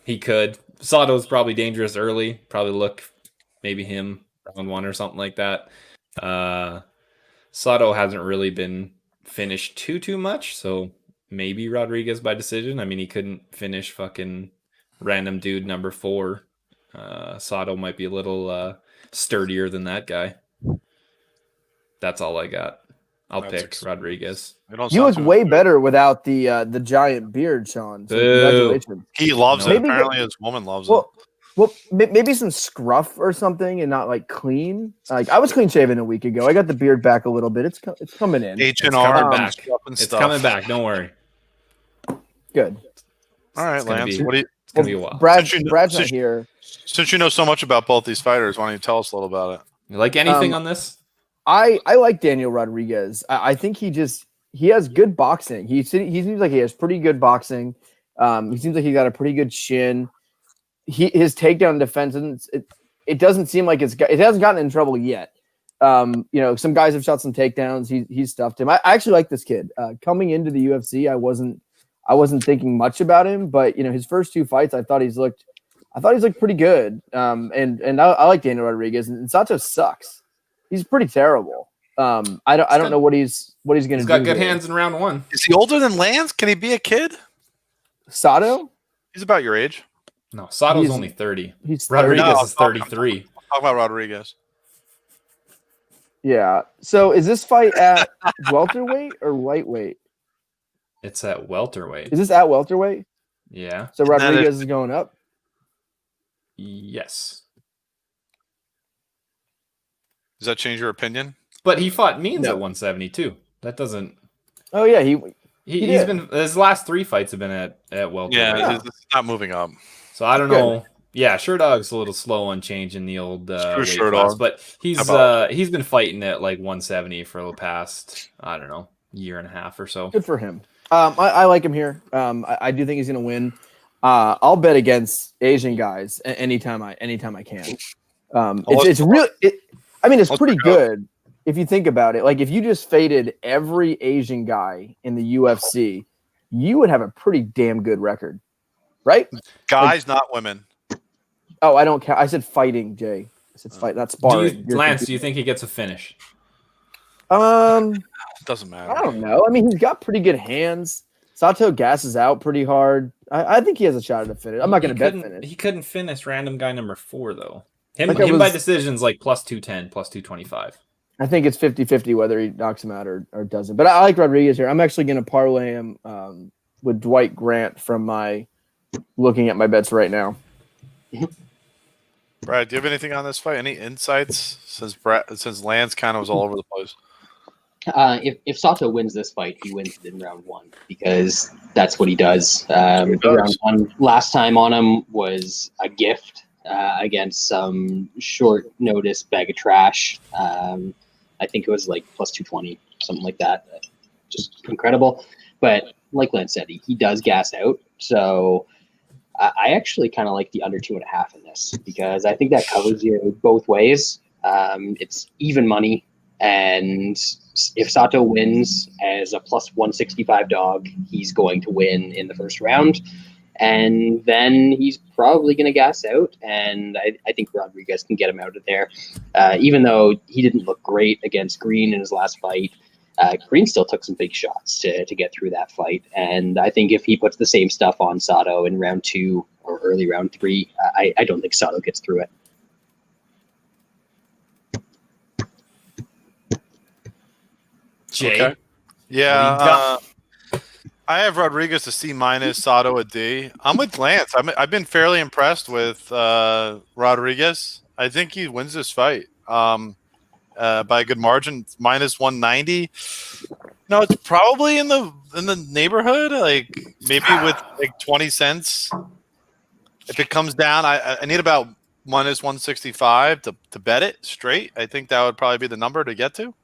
He could. Sato's probably dangerous early. Probably look maybe him round 1 or something like that. Sato hasn't really been finished too much, so maybe Rodriguez by decision. I mean, he couldn't finish fucking random dude number 4. Sato might be a little sturdier than that guy. That's all I got. I'll pick Rodriguez. You look way better without the giant beard, Sean. So Boo. congratulations. He loves it. Maybe Apparently, his woman loves Well, maybe some scruff or something, and not like clean. Like I was clean shaven a week ago. I got the beard back a little bit. It's coming in. it. It's coming back. And It's stuff. coming back. Don't worry. Good. All right, It's gonna Lance. be- What do you? It's gonna be a while. Brad's Since you- not since- here. Since you know so much about both these fighters, why don't you tell us a little about it? You like anything on this? I like Daniel Rodriguez. I think he has good boxing. He seems like he has pretty good boxing. He seems like he got a pretty good chin. His takedown defense it doesn't seem like it hasn't gotten in trouble yet. You know, some guys have shot some takedowns. He's stuffed him. I actually like this kid. Coming into the UFC, I wasn't thinking much about him, but you know, his first 2 fights, I thought he's looked pretty good. And I like Daniel Rodriguez, and Sato sucks. He's pretty terrible. I don't know what he's going to do. He's got good here. hands in round 1. Is he older than Lance? Can he be a kid? Sato? He's about your age. No, Sato's He's- only 30. He's Rodriguez No, is 33. Talk about Rodriguez. Yeah. So is this fight at welterweight or lightweight? It's at welterweight. Is this at welterweight? Yeah. So that Rodriguez is going up. Yes. Does that change your opinion? But he fought Means No. at 172. That doesn't. Oh yeah, he's He's did. been his last 3 fights have been at welterweight. Yeah, it's not moving up. So I don't Good. know. Yeah, Sherdog's a little slow on changing the old weight Sherdog. class, but How he's been fighting at like 170 for the past, I don't know, year and a half or so. good for him. I like him here. I do think he's going to win. I'll bet against Asian guys anytime I can. It's really. I mean, it's Let's pretty go. good if you think about it. Like if you just faded every Asian guy in the UFC, you would have a pretty damn good record, right? Guys, not women. Oh, I don't care. I said fighting, Jay. I said fight. That's sparring. Lance, do you think he gets a finish? Doesn't matter. I don't know. I mean, he's got pretty good hands. Sato gasses out pretty hard. I think he has a shot at a finish. I'm not going to bet finish. He couldn't finish random guy number 4 though. Him Like I by was- decisions like plus 210, plus 225. I think it's 50-50 whether he knocks him out or doesn't. But I like Rodriguez here. I'm actually going to parlay him with Dwight Grant from my looking at my bets right now. Brad, do you have anything on this fight? Any insights since Lance kind of was all over the place? If Sato wins this fight, he wins it in round 1 because that's what he does. He does. Round 1 last time on him was a gift. against some short notice bag of trash. I think it was like plus 220, something like that. Just incredible. But like Lance said, he does gas out. So I actually kind of like the under 2.5 in this because I think that covers you both ways. It's even money. And if Sato wins as a plus 165 dog, he's going to win in the first round. And then he's probably going to gas out. And I think Rodríguez can get him out of there. Even though he didn't look great against Green in his last fight, Green still took some big shots to get through that fight. And I think if he puts the same stuff on Sato in round 2 or early round 3, I don't think Sato gets through it. Jay. Okay. Yeah. I have Rodríguez to C-, Sato a D. I'm with Lance. I've been fairly impressed with Rodríguez. I think he wins this fight by a good margin, minus 190. No, it's probably in the neighborhood, like maybe with like 20 cents. If it comes down, I need about minus 165 to bet it straight. I think that would probably be the number to get to.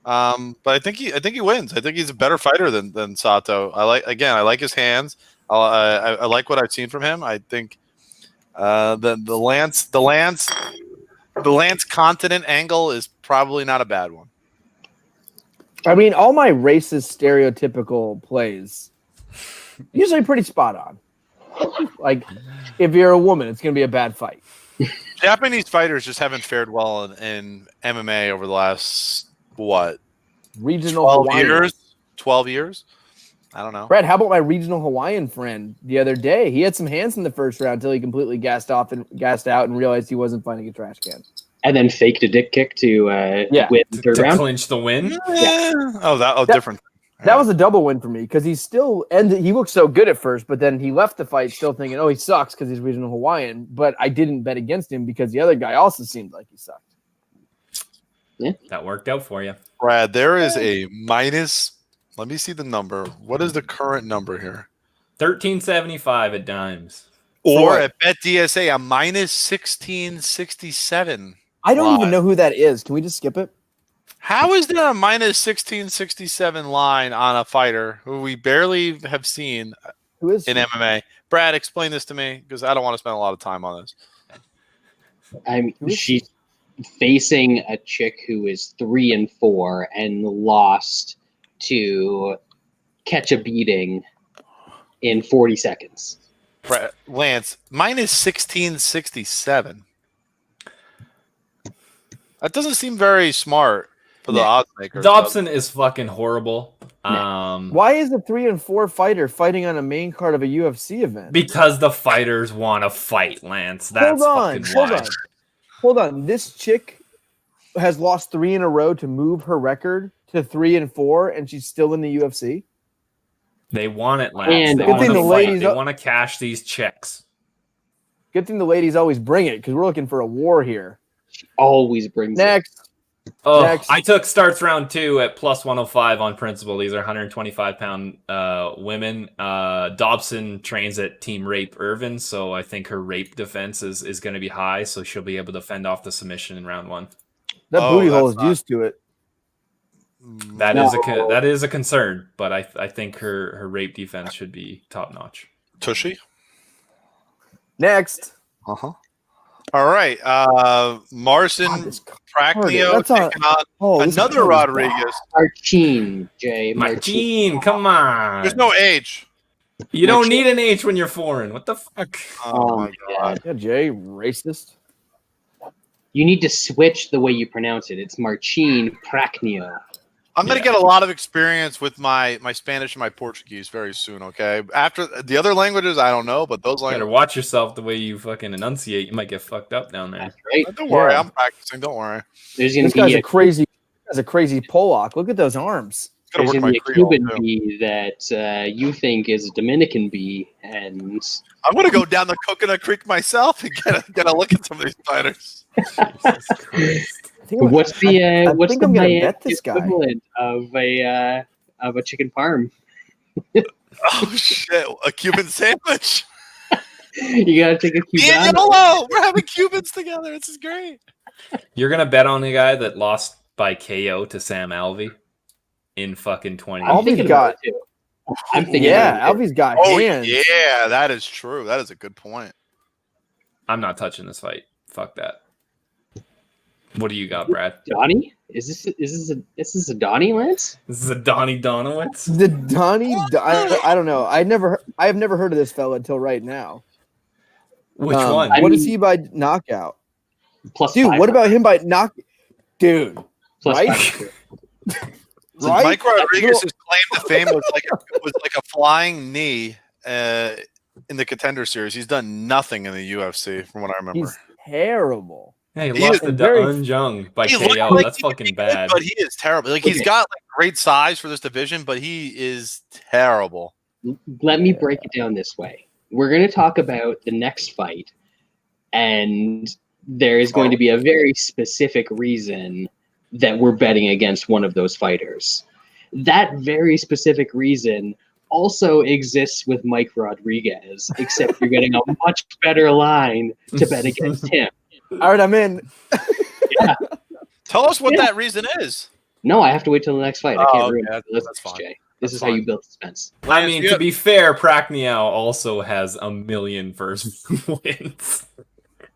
But I think he wins. I think he's a better fighter than Sato. I like his hands. I like what I've seen from him. I think the Lance continent angle is probably not a bad one. I mean, all my racist stereotypical plays usually pretty spot on. Like, if you're a woman, it's going to be a bad fight. Japanese fighters just haven't fared well in MMA over the last regional 12 Hawaiian. years? 12 years? I don't know. Brad, how about my regional Hawaiian friend the other day? He had some hands in the first round until he completely gassed out and realized he wasn't fighting a trash can. And then faked a dick kick to win the third round. Clinch the win? Yeah. Different. That was a double win for me because he looked so good at first, but then he left the fight still thinking, oh, he sucks because he's regional Hawaiian. But I didn't bet against him because the other guy also seemed like he sucked. Yeah, that worked out for you. Brad, there is a minus. Let me see the number. What is the current number here? 1375 at Dimes. Or at BetDSA, a minus 1667. I don't even know who that is. Can we just skip it? How is there a minus 1667 line on a fighter who we barely have seen Who is in MMA? Brad, explain this to me because I don't want to spend a lot of time on this. She's facing a chick who is 3-4 and lost to catch a beating in 40 seconds. Lance, minus 1667. That doesn't seem very smart for the odds makers. Dobson is fucking horrible. Why is a 3-4 fighter fighting on a main card of a UFC event? Because the fighters want to fight, Lance. That's Hold on. This chick has lost 3 in a row to move her record to 3-4, and she's still in the UFC. They want it, Lance. And they want to cash these checks. Good thing the ladies always bring it because we're looking for a war here. She always brings Next. I took starts round 2 at plus 105 on principle. These are 125-pound women. Dobson trains at Team Rape Irvin, so I think her rape defense is going to be high, so she'll be able to fend off the submission in round 1. That booty hole is used to it. That is a concern, but I think her rape defense should be top notch. Tushy. Next. All right. Marcin Prachnio taking on another Rodríguez. Marcin, come on. There's no H. You don't need an H when you're foreign. What the fuck? Oh my God. Yeah, Jay, racist. You need to switch the way you pronounce it. It's Marcin Prachnio. I'm going to get a lot of experience with my Spanish and my Portuguese very soon, okay? After the other languages, I don't know, but those languages... Better watch yourself the way you fucking enunciate. You might get fucked up down there. That's right. Don't worry, I'm practicing. Don't worry. There's going to be a crazy Pollock. Look at those arms. There's going to be a Cuban bee that you think is a Dominican bee, and... I'm going to go down the Coconut Creek myself and get a look at some of these fighters. Jesus Christ. What's the Miami this equivalent of a chicken parm? Oh shit! A Cuban sandwich. You gotta take a Yeah, Cubano. YOLO! We're having Cubans together. This is great. You're gonna bet on the guy that lost by KO to Sam Alvey in fucking 20. I'm Alvey's thinking got- about it too. I'm thinking Yeah, about it too. Alvey's got Oh, hands. yeah, that is true. That is a good point. I'm not touching this fight. Fuck that. What do you got, Brad? Donnie? Is this a Donnie, Lance? This is a Donnie Donowitz. The Donnie, I don't know. I have never heard of this fella until right now. Which one? I What is mean- he by knockout? Plus Dude, 500. what about him by knock? Dude, Plus right? 500. So Right? Mike Rodriguez's claim to fame was like a flying knee in the Contender Series. He's done nothing in the UFC, from what I remember. He's terrible. Hey, he He lost is to very- Eun Jung by He looked KO. like That's he could fucking be good, bad. but he is terrible. Like he's Okay. got like great size for this division, but he is terrible. Let me break it down this way. We're going to talk about the next fight, and there is going to be a very specific reason that we're betting against one of those fighters. That very specific reason also exists with Mike Rodriguez, except you're getting a much better line to bet against him. All right, I'm in. Tell us what Yeah. that reason is. No, I have to wait till the next fight. I Oh, can't ruin okay, it. that's Listen, fine. Jay. This That's is how fine. you build suspense. I mean, Yeah. to be fair, Prachnio also has a million first wins.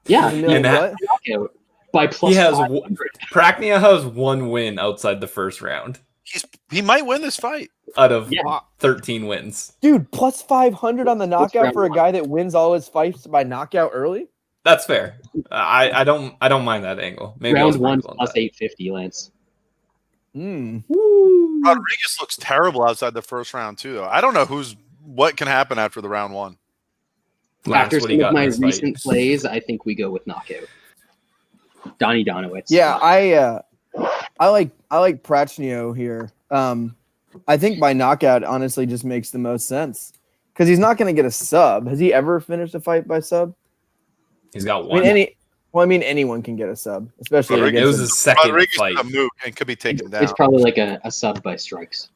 Yeah, A million that- what? knockout by plus He has 500. Prachnio has one win outside the first round He might win this fight. out of Yeah. 13 wins. Dude, plus 500 on the knockout round for a one? guy that wins all his fights by knockout early? That's fair. I don't mind that angle. Maybe I'll Round one sprinkle on plus that. 850, Lance. Rodriguez looks terrible outside the first round too, though. I don't know what can happen after the round one. Lance, After what do you some got of in my this fight? recent plays, I think we go with knockout. Donnie Donowitz. Yeah, I like Prachnio here. I think by knockout honestly just makes the most sense because he's not going to get a sub. Has he ever finished a fight by sub? He's got I one. mean, anyone can get a sub, especially Rodriguez- It against was him. his second Rodriguez fight. is a mook and could be taken down. It's probably like a sub by strikes.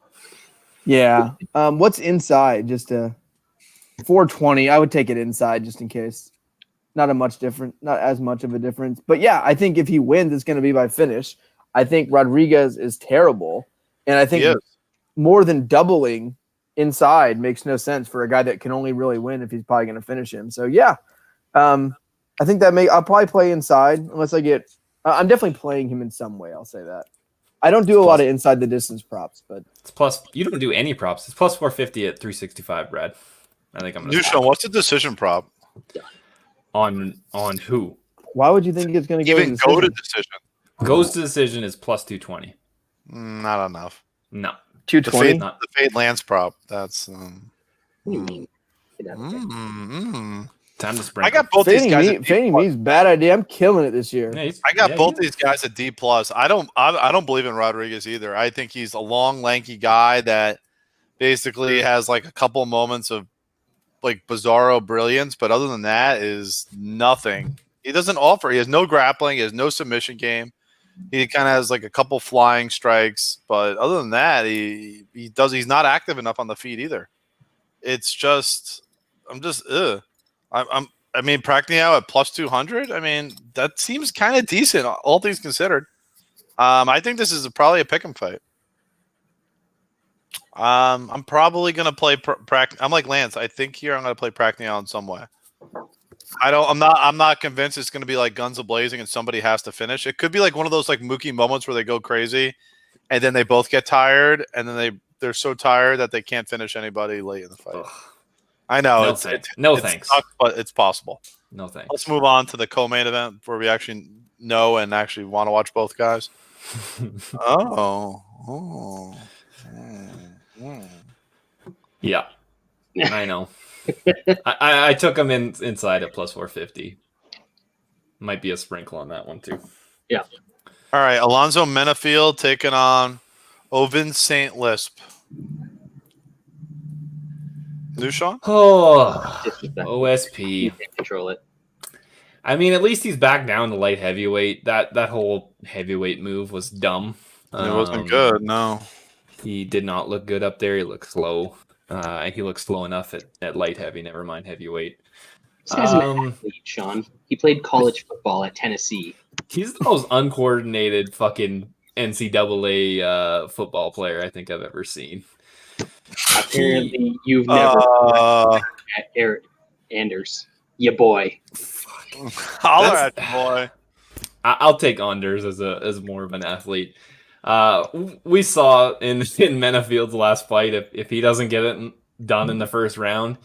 Yeah. What's inside? Just a 420. I would take it inside just in case. Not as much of a difference. But yeah, I think if he wins, it's going to be by finish. I think Rodriguez is terrible, and I think He is. more than doubling inside makes no sense for a guy that can only really win if he's probably going to finish him. So yeah, I think I'll probably play inside unless I get. I'm definitely playing him in some way. I'll say that. I don't do a lot of inside the distance props, but It's plus. You don't do any props. It's plus 450 at 365, Brad. I think I'm gonna Nushan, what's the decision prop? on who why would you think it's going to Even go to decision? goes to decision is plus 220. Not enough. No, The 220? fade, the fade Lance prop. That's. What do you mean? Get out of there. time to I sprinkle. got both these Fading guys. me, At D+. fading me is a bad idea. I'm killing it this year. Yeah, I got yeah, both yeah. these guys at D+. I don't believe in Rodriguez either. I think he's a long, lanky guy that basically has like a couple moments of like bizarro brilliance, but other than that is nothing. He doesn't offer. He has no grappling. He has no submission game. He kind of has like a couple flying strikes, but other than that, he's not active enough on the feet either. It's just I mean, Prachnio at plus 200. I mean, that seems kind of decent, all things considered. I think this is probably a pick'em fight. I'm probably gonna play I'm like Lance. I think here I'm gonna play Prachnio in some way. I'm not convinced it's gonna be like guns a-blazing and somebody has to finish. It could be like one of those like Mookie moments where they go crazy, and then they both get tired, and then they're so tired that they can't finish anybody late in the fight. Ugh. I know. No, It thanks. sucks, but it's possible. No thanks. Let's move on to the co-main event where we actually know and actually want to watch both guys. Yeah, I know. I took him inside at plus 450. Might be a sprinkle on that one too. All right, Alonzo Menifield taking on Ovin St. Lisp. Nushan? Oh, Disrespect. You OSP. can't control it. I mean, at least he's back down to light heavyweight. That whole heavyweight move was dumb. It wasn't good, no. He did not look good up there. He looked slow. He looked slow enough at light heavy. Never mind heavyweight. This guy's an athlete, Sean. He played college football at Tennessee. He's the most uncoordinated fucking NCAA football player I think I've ever seen. Apparently, you've never Eric Anders, ya boy. Holler at you, boy. I'll take Anders as more of an athlete. We saw in Menifield's last fight, if he doesn't get it done in the first round,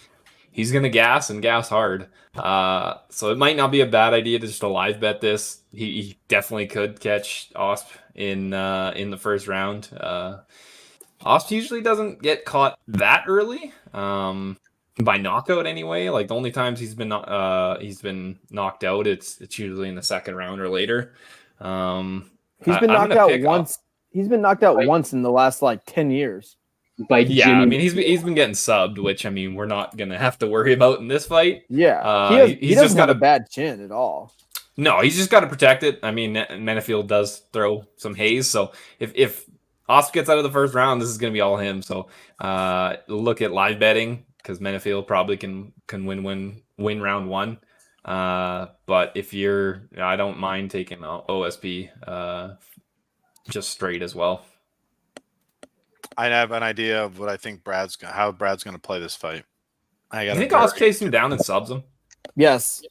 he's gonna gas hard. So it might not be a bad idea to just live bet this. He definitely could catch Osp in the first round. Osp usually doesn't get caught that early, by knockout anyway. Like the only times he's been knocked out, it's usually in the second round or later. He's been knocked out once. He's been knocked out once in the last 10 years. I mean he's been getting subbed, which I mean we're not gonna have to worry about in this fight. Yeah, he doesn't have a bad chin at all. No, he's just got to protect it. I mean, Menifield does throw some haze, so if Osp gets out of the first round, this is gonna be all him. So look at live betting because Menifield probably can win round one. But if I don't mind taking OSP just straight as well. I have an idea of what I think how Brad's going to play this fight. You think Osp chases him down and subs him? Yes.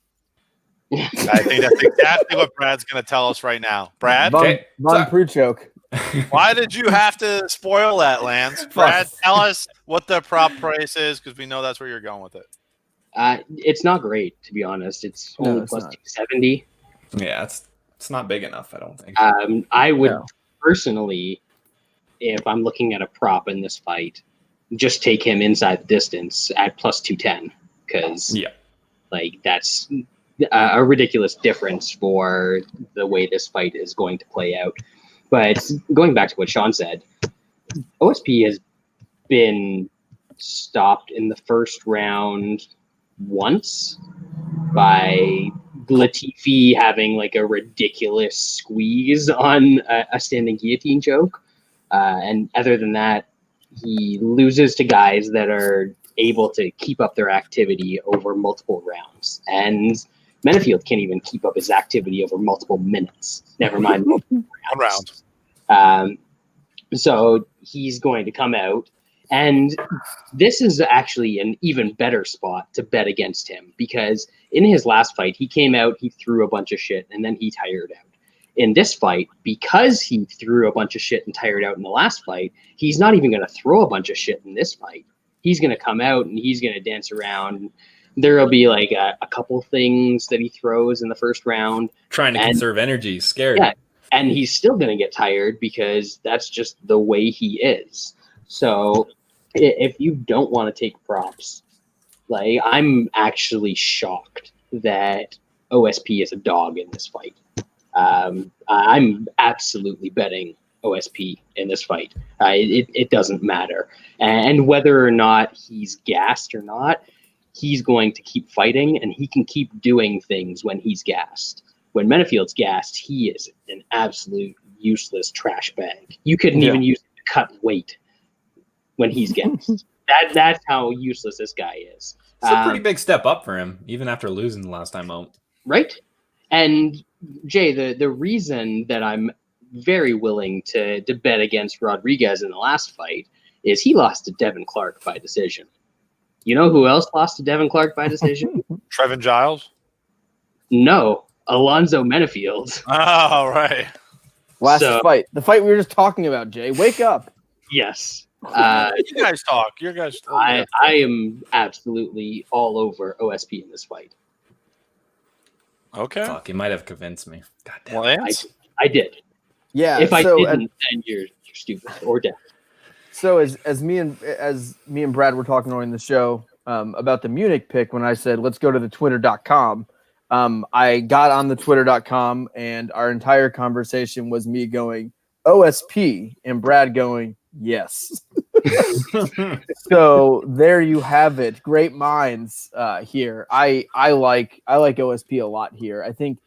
I think that's exactly what Brad's going to tell us right now. Brad? Von Preux choke. Why did you have to spoil that, Lance? Brad, tell us what the prop price is because we know that's where you're going with it. It's not great, to be honest. It's only plus 270. Yeah, it's not big enough, I don't think. I would personally, if I'm looking at a prop in this fight, just take him inside the distance at plus 210 because that's a ridiculous difference for the way this fight is going to play out. But going back to what Sean said, OSP has been stopped in the first round once by Latifi having a ridiculous squeeze on a standing guillotine choke. And other than that, he loses to guys that are able to keep up their activity over multiple rounds. And Menifield can't even keep up his activity over multiple minutes. Never mind multiple rounds. So he's going to come out. And this is actually an even better spot to bet against him because in his last fight, he came out, he threw a bunch of shit, and then he tired out. In this fight, because he threw a bunch of shit and tired out in the last fight, he's not even going to throw a bunch of shit in this fight. He's going to come out and he's going to dance around. There will be a couple things that he throws in the first round. Trying to conserve energy, scared. Yeah, and he's still going to get tired because that's just the way he is. So if you don't want to take props, I'm actually shocked that OSP is a dog in this fight. I'm absolutely betting OSP in this fight. It doesn't matter. And whether or not he's gassed or not, he's going to keep fighting and he can keep doing things when he's gassed. When Menifield's gassed, he is an absolute useless trash bag. You couldn't even use it to cut weight when he's gassed. That's how useless this guy is. It's a pretty big step up for him, even after losing the last time out. Right? And Jay, the reason that I'm very willing to bet against Rodríguez in the last fight is he lost to Devin Clark by decision. You know who else lost to Devin Clark by decision? Trevin Giles? No, Alonzo Menifield. Oh, right. Last fight. The fight we were just talking about, Jay. Wake up. Yes. You guys talk. You guys talk. I am absolutely all over OSP in this fight. Okay. Fuck, you might have convinced me. God damn. Lance? I did. Yeah. If I didn't, then you're stupid or deaf. So as me and Brad were talking during the show about the Munich pick, when I said let's go to the Twitter.com, I got on the Twitter.com and our entire conversation was me going OSP and Brad going yes. So there you have it. Great minds here. I like OSP a lot here. I think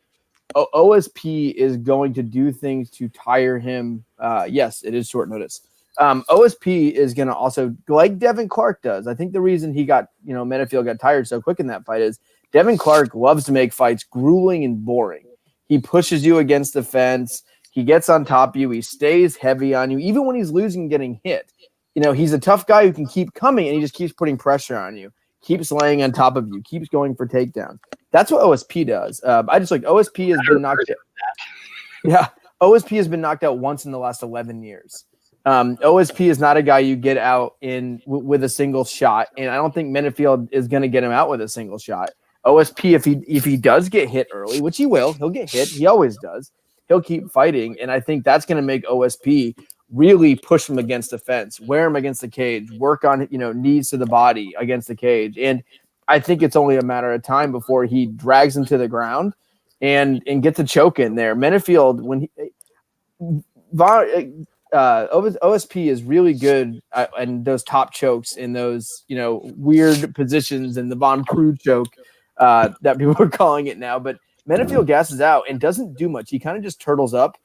OSP is going to do things to tire him. Yes, it is short notice. OSP is going to also, like Devin Clark does. I think the reason he got, Menifield got tired so quick in that fight is Devin Clark loves to make fights grueling and boring. He pushes you against the fence. He gets on top of you. He stays heavy on you, even when he's losing and getting hit. He's a tough guy who can keep coming, and he just keeps putting pressure on you, keeps laying on top of you, keeps going for takedowns. That's what OSP does. I just like OSP has been knocked out. Yeah, OSP has been knocked out once in the last 11 years. OSP is not a guy you get out with a single shot, and I don't think Menifield is going to get him out with a single shot. OSP, if he does get hit early, which he will, he'll get hit. He always does. He'll keep fighting, and I think that's going to make OSP really push him against the fence, wear him against the cage, work on knees to the body against the cage, and I think it's only a matter of time before he drags him to the ground and gets a choke in there. Menifield, when OSP is really good and those top chokes in those weird positions, and the Von Preux choke that people are calling it now, but Menifield gasses out and doesn't do much. He kind of just turtles up.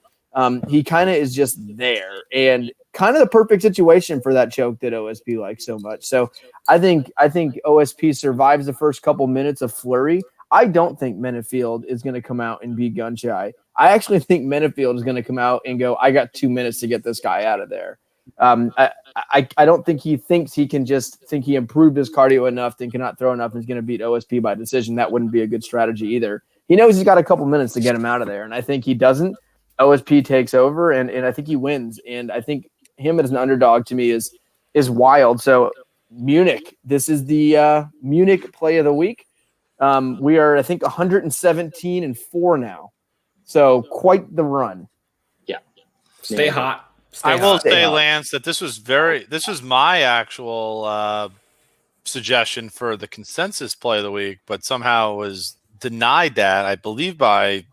He kind of is just there, and kind of the perfect situation for that choke that OSP likes so much. So I think OSP survives the first couple minutes of flurry. I don't think Menifield is going to come out and be gun shy. I actually think Menifield is going to come out and go, I got 2 minutes to get this guy out of there. I don't think he thinks he can just think he improved his cardio enough and cannot throw enough and is going to beat OSP by decision. That wouldn't be a good strategy either. He knows he's got a couple minutes to get him out of there, and I think he doesn't. OSP takes over, and I think he wins. And I think him as an underdog to me is wild. So Munich, this is the Munich play of the week. We are, I think, 117-4 now. So quite the run. Yeah. Stay hot. I will say, Lance, that this was my actual suggestion for the consensus play of the week, but somehow was denied that, I believe, by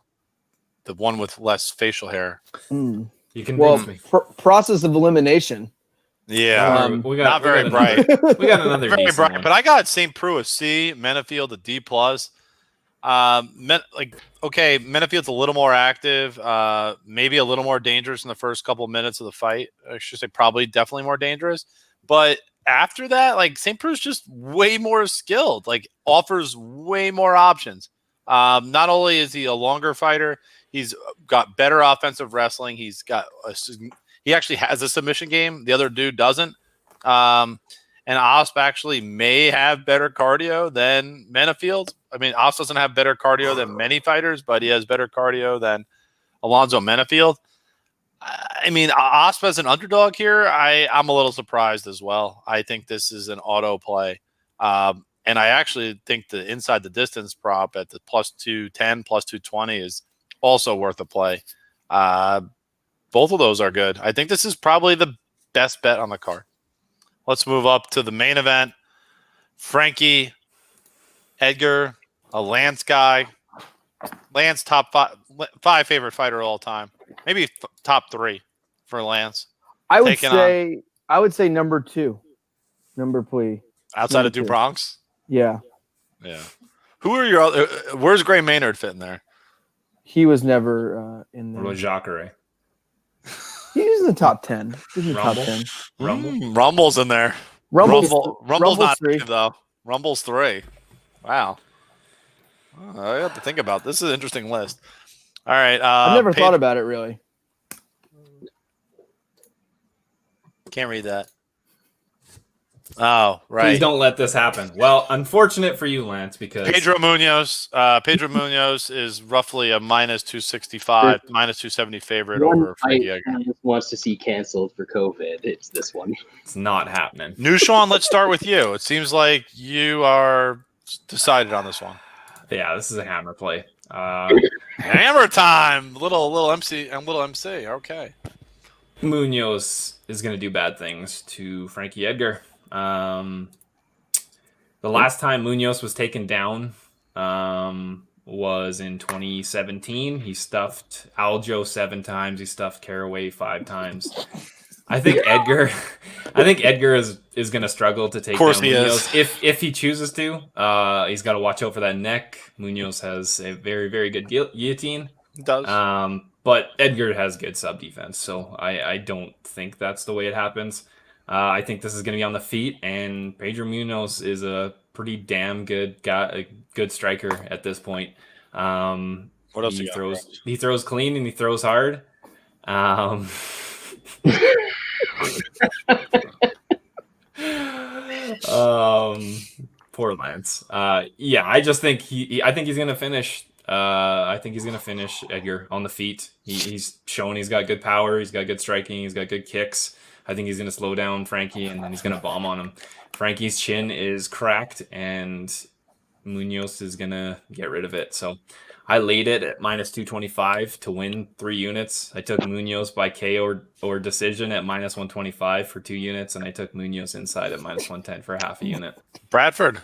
the one with less facial hair. You convinced me. Process of elimination. Yeah, not very bright. We got another very decent bright, one. but I got St. Preux a C, Menifield a D+. Menifield's a little more active, maybe a little more dangerous in the first couple minutes of the fight. I should say probably definitely more dangerous. But after that, St. Preux is just way more skilled, offers way more options. Not only is he a longer fighter, he's got better offensive wrestling. He actually has a submission game. The other dude doesn't. And Osp actually may have better cardio than Menifield. I mean, Osp doesn't have better cardio than many fighters, but he has better cardio than Alonzo Menifield. I mean, Osp as an underdog here, I'm a little surprised as well. I think this is an auto play. And I actually think the inside the distance prop at the +210, +220 is also worth a play. Both of those are good. I think this is probably the best bet on the card. Let's move up to the main event. Frankie, Edgar, a Lance guy. Lance, top five favorite fighter of all time. Maybe top 3 for Lance. I would say number 2. Number plea. Outside of Dubronx? Yeah. Yeah. Who are your other? Where's Gray Maynard fit in there? He was never in there. What about Jacare? He's in the top 10. He's in the top 10. Rumble's in there. Rumble's not 3 though. Rumble's 3. Wow. Oh, I have to think about this. This is an interesting list. All right. I've never thought about it really. Can't read that. Oh, right. Please don't let this happen. Well, unfortunate for you, Lance, because Pedro Munhoz. Pedro Munhoz is roughly a -265, -270 favorite over Frankie Edgar. Wants to see canceled for COVID. It's this one. It's not happening. Nushan, let's start with you. It seems like you are decided on this one. Yeah, this is a hammer play. Hammer time. Little MC and little MC. Okay. Munhoz is going to do bad things to Frankie Edgar. The last time Munhoz was taken down was in 2017. He stuffed Aljo 7 times. He stuffed Caraway 5 times. I think Edgar is going to struggle to take down Munhoz if he chooses to. He's got to watch out for that neck. Munhoz has a very, very good guillotine. He does. But Edgar has good sub defense, so I don't think that's the way it happens. I think this is going to be on the feet, and Pedro Munhoz is a pretty damn good guy, a good striker at this point. What else he you got, throws? He throws clean and he throws hard. Poor Lance. Yeah, I just think I think he's gonna finish. I think he's gonna finish Edgar on the feet. He's shown he's got good power. He's got good striking. He's got good kicks. I think he's gonna slow down Frankie, and then he's gonna bomb on him. Frankie's chin is cracked, and Munhoz is gonna get rid of it. So I laid it at -225 to win 3 units. I took Munhoz by KO or decision at -125 for 2 units, and I took Munhoz inside at -110 for half a unit. Bradford.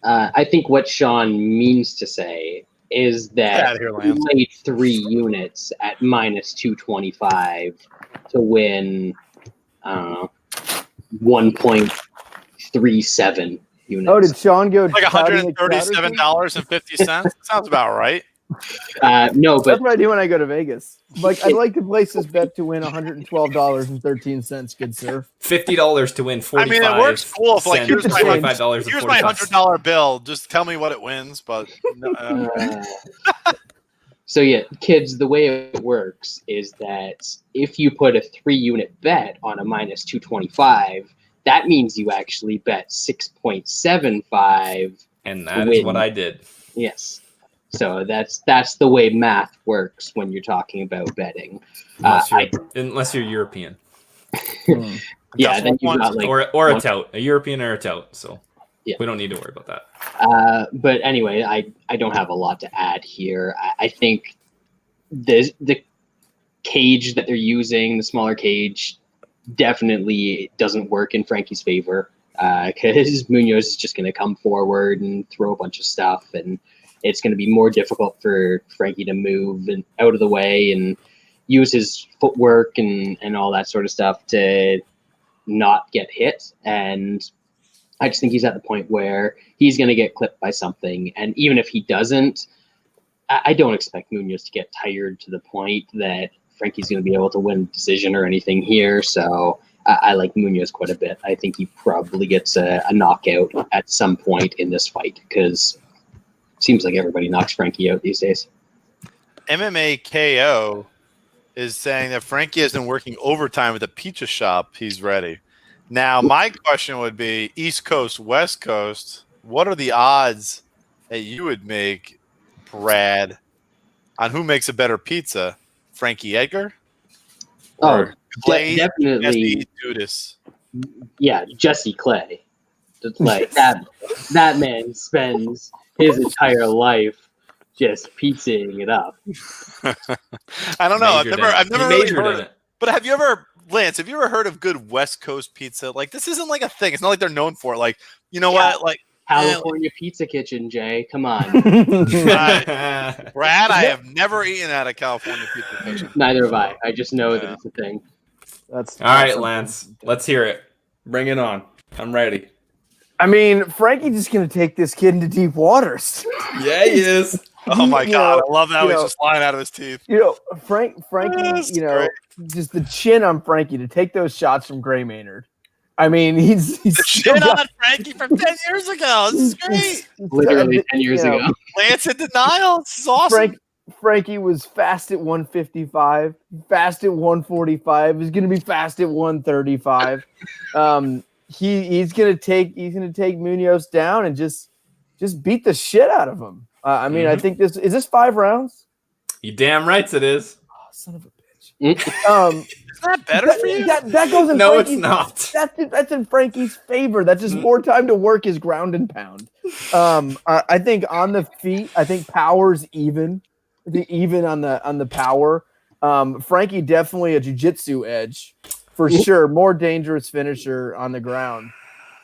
I think what Sean means to say is that he laid 3 units at -225 to win 1.37 units. Oh, did Sean go like $137.50? Sounds about right. No, but that's what I do when I go to Vegas. Like, I'd like to place this bet to win $112.13. Good sir. $50 to win 45. I mean, it works cool. If, like, here's my $100 bill. Just tell me what it wins. But so yeah, kids, the way it works is that if you put a 3-unit bet on a -225, that means you actually bet 6.75, and that is what I did. Yes. So that's the way math works when you're talking about betting. Unless you're European. Yeah, then you got like or a tout, a European or a tout. So yeah, we don't need to worry about that. But anyway, I don't have a lot to add here. I think the cage that they're using, the smaller cage, definitely doesn't work in Frankie's favor because Munhoz is just going to come forward and throw a bunch of stuff, and it's going to be more difficult for Frankie to move and out of the way and use his footwork and all that sort of stuff to not get hit. And I just think he's at the point where he's going to get clipped by something. And even if he doesn't, I don't expect Munhoz to get tired to the point that Frankie's going to be able to win a decision or anything here. So I like Munhoz quite a bit. I think he probably gets a knockout at some point in this fight because it seems like everybody knocks Frankie out these days. MMA KO is saying that Frankie has been working overtime at the pizza shop. He's ready. Now, my question would be East Coast, West Coast. What are the odds that you would make, Brad, on who makes a better pizza? Frankie Edgar? Oh, Clay, definitely. Judas. Yeah, Jesse Clay. Like that man spends his entire life just pizzaing it up. I don't know. I've never really heard it. But have you ever, Lance, have you ever heard of good West Coast pizza? Like, this isn't like a thing. It's not like they're known for it. Like, you know what? Like California Pizza Kitchen, Jay. Come on. Brad, I have never eaten at a California Pizza Kitchen. Neither have I. I just know that it's a thing. That's all right, Lance. Let's hear it. Bring it on. I'm ready. I mean, Frankie's just going to take this kid into deep waters. Yeah, he is. Oh my God, I love how he's just flying out of his teeth. Frankie, just the chin on Frankie to take those shots from Gray Maynard. I mean, he's the chin on Frankie from 10 years ago. This is great. Literally 10 years ago. Lance in denial. This is awesome. Frankie was fast at 155, fast at 145. He's going to be fast at 135. He's going to take Munhoz down and just beat the shit out of him. I mean, I think is this 5 rounds? You damn right it is. Oh, son of a bitch. Is that better for you? That goes in. No, Frankie's, it's not. That's in Frankie's favor. That's just more time to work his ground and pound. I think on the feet, I think power's even. Even on the power. Frankie definitely a jiu-jitsu edge for sure. More dangerous finisher on the ground.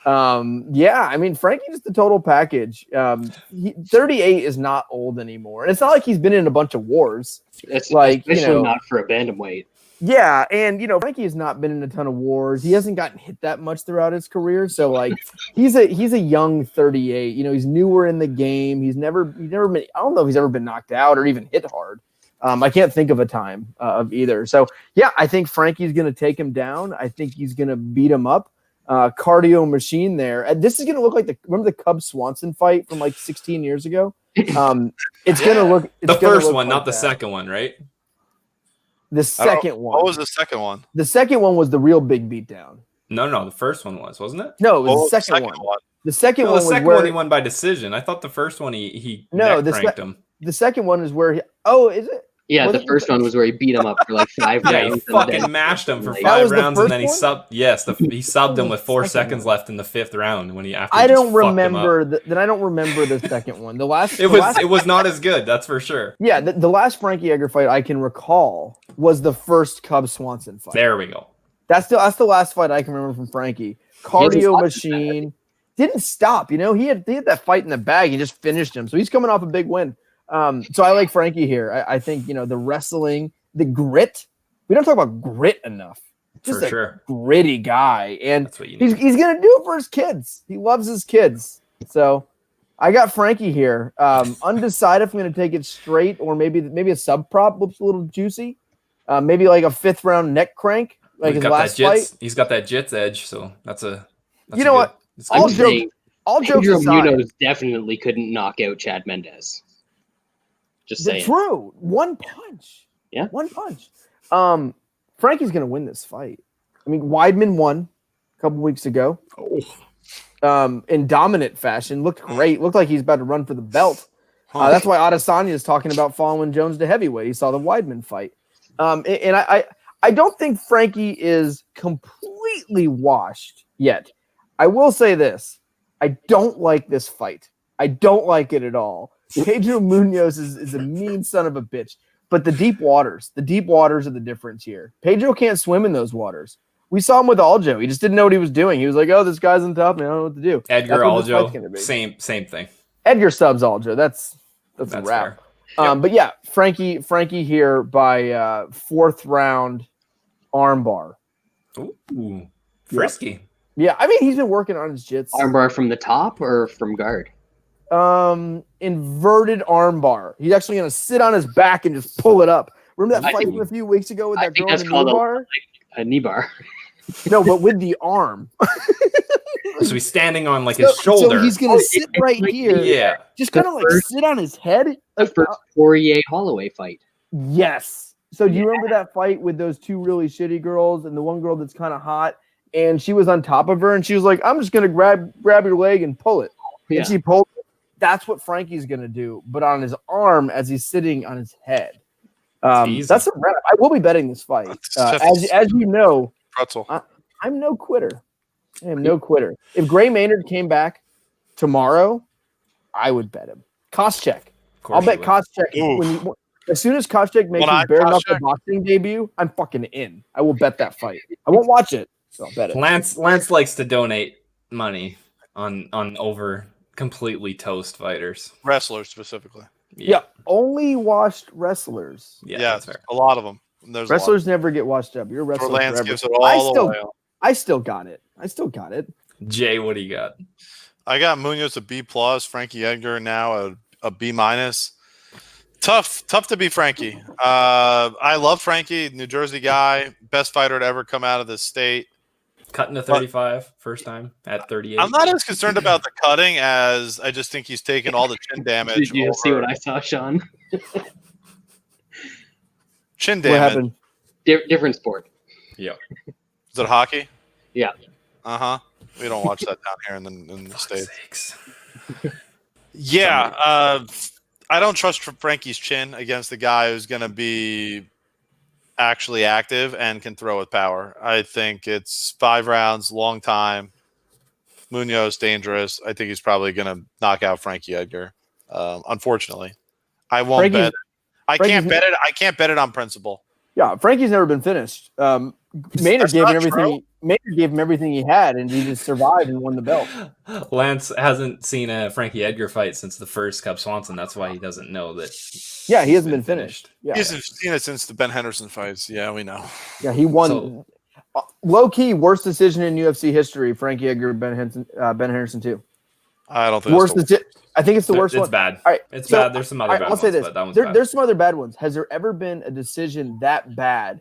Yeah, I mean, Frankie just the total package. 38 is not old anymore. And it's not like he's been in a bunch of wars. It's like, especially not for a bantamweight. Yeah, and Frankie has not been in a ton of wars. He hasn't gotten hit that much throughout his career. So like he's a young 38. He's newer in the game. He's never been, I don't know if he's ever been knocked out or even hit hard. I can't think of a time of either. So yeah, I think Frankie's gonna take him down. I think he's gonna beat him up. cardio machine there. And this is going to look like remember the Cub Swanson fight from like 16 years ago? It's going to look the first one, not the second one, right? The second one. What was the second one? The second one was the real big beatdown. No, the first one wasn't it? No, it was the second one. The second one was the second where one he won by decision. I thought the first one he cranked him. The second one is where is it? Yeah, the first one was where he beat him up for like 5 rounds. Yeah, he fucking mashed him for 5 rounds, and then he subbed. Yes, he subbed him with 4 seconds left in the 5th round when he after. I don't remember. Then I don't remember the second one. The last. It was not as good. That's for sure. Yeah, the last Frankie Edgar fight I can recall was the first Cub Swanson fight. There we go. That's the last fight I can remember from Frankie. Cardio machine didn't stop. He had that fight in the bag. He just finished him. So he's coming off a big win. So I like Frankie here. I think, the wrestling, the grit. We don't talk about grit enough. Just gritty guy. And he's going to do it for his kids. He loves his kids. So I got Frankie here. Undecided if I'm going to take it straight or maybe a sub prop looks a little juicy. Maybe like a 5th round neck crank. Like his last fight. He's got that jits edge. So that's a what? All jokes aside. Munhoz definitely couldn't knock out Chad Mendes. Just saying. True. One punch. Yeah. One punch. Frankie's going to win this fight. I mean, Weidman won a couple weeks ago. In dominant fashion. Looked great. Looked like he's about to run for the belt. That's why Adesanya is talking about following Jones to heavyweight. He saw the Weidman fight. And I don't think Frankie is completely washed yet. I will say this. I don't like this fight. I don't like it at all. Pedro Munhoz is a mean son of a bitch. But the deep waters are the difference here. Pedro can't swim in those waters. We saw him with Aljo. He just didn't know what he was doing. He was like, "Oh, this guy's on top, man. I don't know what to do." Edgar Aljo, same thing. Edgar subs Aljo. That's a wrap. But yeah, Frankie here by 4th round armbar. Ooh, frisky. Yeah, I mean he's been working on his jits. Armbar from the top or from guard? Inverted armbar. He's actually going to sit on his back and just pull it up. Remember that fight from a few weeks ago with that girl in the knee bar? A knee bar. No, but with the arm. So he's standing on like his shoulder. So he's going to sit right here. Yeah. Just kind of like sit on his head. The first Poirier-Holloway fight. Yes. So do you remember that fight with those 2 really shitty girls and the one girl that's kind of hot? And she was on top of her and she was like, "I'm just going to grab your leg and pull it." Yeah. And she pulled it. That's what Frankie's going to do, but on his arm as he's sitting on his head. That's a wrap. I will be betting this fight. As you know, pretzel. I'm no quitter. I am no quitter. If Gray Maynard came back tomorrow, I would bet him. Koscheck. I'll bet Koscheck. As soon as Koscheck makes his bare knuckle boxing debut, I'm fucking in. I will bet that fight. I won't watch it, so I'll bet it. Lance likes to donate money on over completely toast fighters, wrestlers specifically. Yeah, only washed wrestlers. Yeah, a lot of them. Wrestlers never get washed up. You're a wrestler. Lance gives it all the way. I still got it. Jay, what do you got? I got Munhoz a B+, Frankie Edgar now a B-. Tough to be Frankie. I love Frankie, New Jersey guy, best fighter to ever come out of this state. Cutting to 35, first time at 38. I'm not as concerned about the cutting as I just think he's taken all the chin damage. Did you see what I saw, Sean? Chin damage. What happened? Different sport. Yeah. Is it hockey? Yeah. We don't watch that down here in the States. Yeah. I don't trust Frankie's chin against the guy who's going to be actually active and can throw with power. I think it's 5 rounds, long time. Munhoz dangerous. I think he's probably going to knock out Frankie Edgar. Unfortunately, I won't bet. I can't bet it. I can't bet it on principle. Yeah, Frankie's never been finished. Maynard gave him everything. Maynard gave him everything he had, and he just survived and won the belt. Lance hasn't seen a Frankie Edgar fight since the first Cub Swanson. That's why he doesn't know that. Yeah, he hasn't been finished. Yeah, he hasn't seen it since the Ben Henderson fights. Yeah, we know. Yeah, he won. Low key, worst decision in UFC history. Frankie Edgar, Ben Henderson too. I don't think worst. I think it's the worst one. It's bad. All right, it's bad. There's some other bad ones. I'll say this. But that one's bad. There's some other bad ones. Has there ever been a decision that bad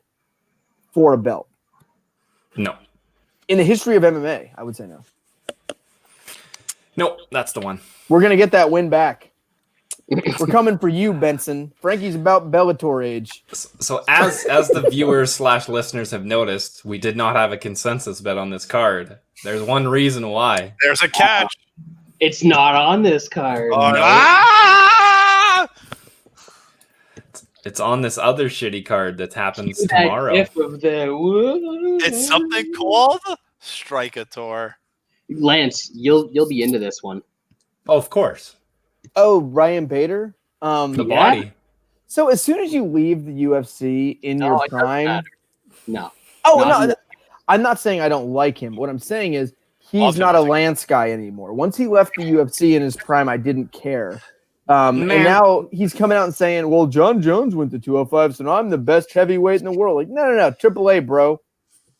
for a belt? No. In the history of MMA, I would say no. Nope, that's the one. We're gonna get that win back. We're coming for you, Benson. Frankie's about Bellator age. So as the viewers / listeners have noticed, we did not have a consensus bet on this card. There's one reason why. There's a catch. It's not on this card. Oh, No. ah! It's on this other shitty card that happens Cue that tomorrow. gif of the It's something called Strikator. Lance, you'll be into this one. Oh, of course. Oh, Ryan Bader. The Yeah. body. So as soon as you leave the UFC in No, your it doesn't prime, matter. No. oh No. no, I'm not saying I don't like him. What I'm saying is he's Ultimately. not a Lance guy anymore. Once he left the UFC in his prime, I didn't care. And Man. now he's coming out and saying, "Well, John Jones went to 205, so now I'm the best heavyweight in the world." Like, no, AAA, bro.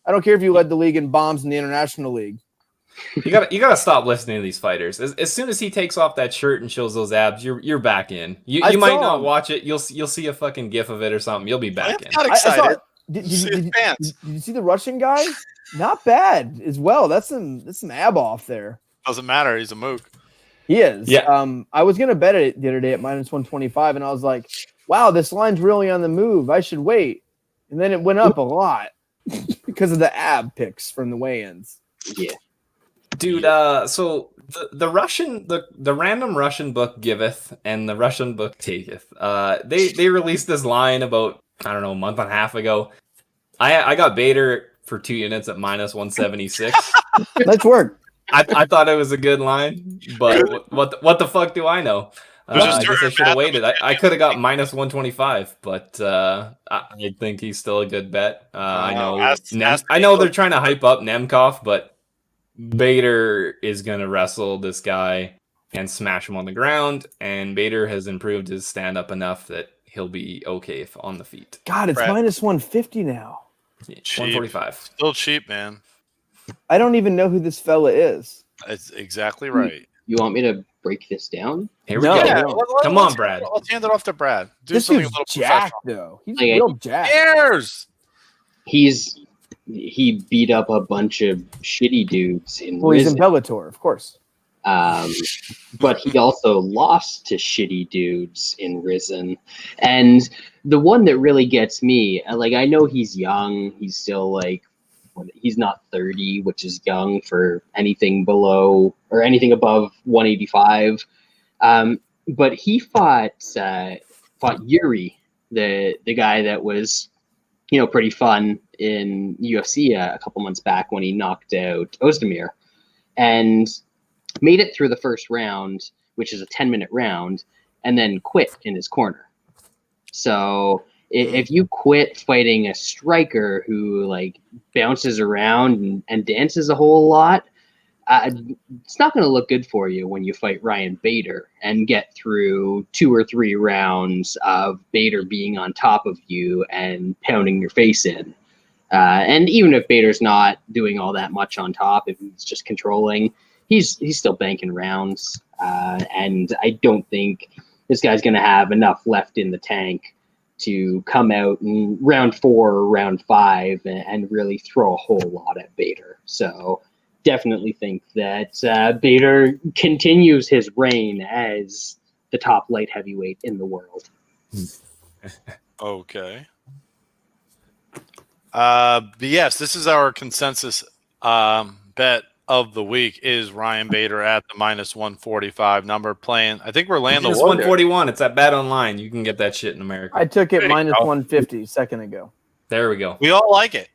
I don't care if you led the league in bombs in the International League. You gotta stop listening to these fighters. As soon as he takes off that shirt and shows those abs, you're back in. You I might saw not him. watch it. You'll see a fucking gif of it or something. You'll be back in. I'm not I saw excited. it. Did See his pants. you see the Russian guy? Not bad as well. That's some ab off there. Doesn't matter. He's a mook. He is. Yeah. I was gonna bet it the other day at -125, and I was like, "Wow, this line's really on the move. I should wait." And then it went up a lot because of the ab picks from the weigh-ins. Yeah. Dude, so the Russian the random Russian book giveth and the Russian book taketh. They released this line about, I don't know, a month and a half ago. I got Bader for 2 units at -176. Nice work. I thought it was a good line, but what the fuck do I know? I just guess I should have math waited. of I could have got -125, but I think he's still a good bet. I know I know they're trying to hype up Nemkov, but Bader is gonna wrestle this guy and smash him on the ground, and Bader has improved his stand-up enough that he'll be okay on the feet. God, it's Brad. -150 now. Cheap. 145. Still cheap, man. I don't even know who this fella is. That's exactly right. You want me to break this down? Here we No. go. Yeah, no. Come on, Brad. Let's hand it off to Brad. Do This something a dude's little jacked, professional. though. He's Okay. real jacked. Cares. He beat up a bunch of shitty dudes in Well, he's in Risen. Bellator, of course. But he also lost to shitty dudes in Risen. And the one that really gets me, like, I know he's young. He's still like, he's not 30, which is young for anything below or anything above 185. But he fought Yuri, the guy that was, pretty fun in UFC a couple months back when he knocked out Ozdemir, and made it through the first round, which is a 10-minute round, and then quit in his corner. So if you quit fighting a striker who like bounces around and dances a whole lot, it's not going to look good for you when you fight Ryan Bader and get through 2 or 3 rounds of Bader being on top of you and pounding your face in. And even if Bader's not doing all that much on top, if he's just controlling, he's still banking rounds. And I don't think this guy's going to have enough left in the tank to come out in round 4 or round 5 and really throw a whole lot at Bader. So definitely think that Bader continues his reign as the top light heavyweight in the world. Okay. But yes, this is our consensus bet of the week is Ryan Bader at the -145 number playing. I think we're laying the It's wood there. 141. It's at Bet Online. You can get that shit in America. I took it There you go. -150 a second ago. There we go. We all like it.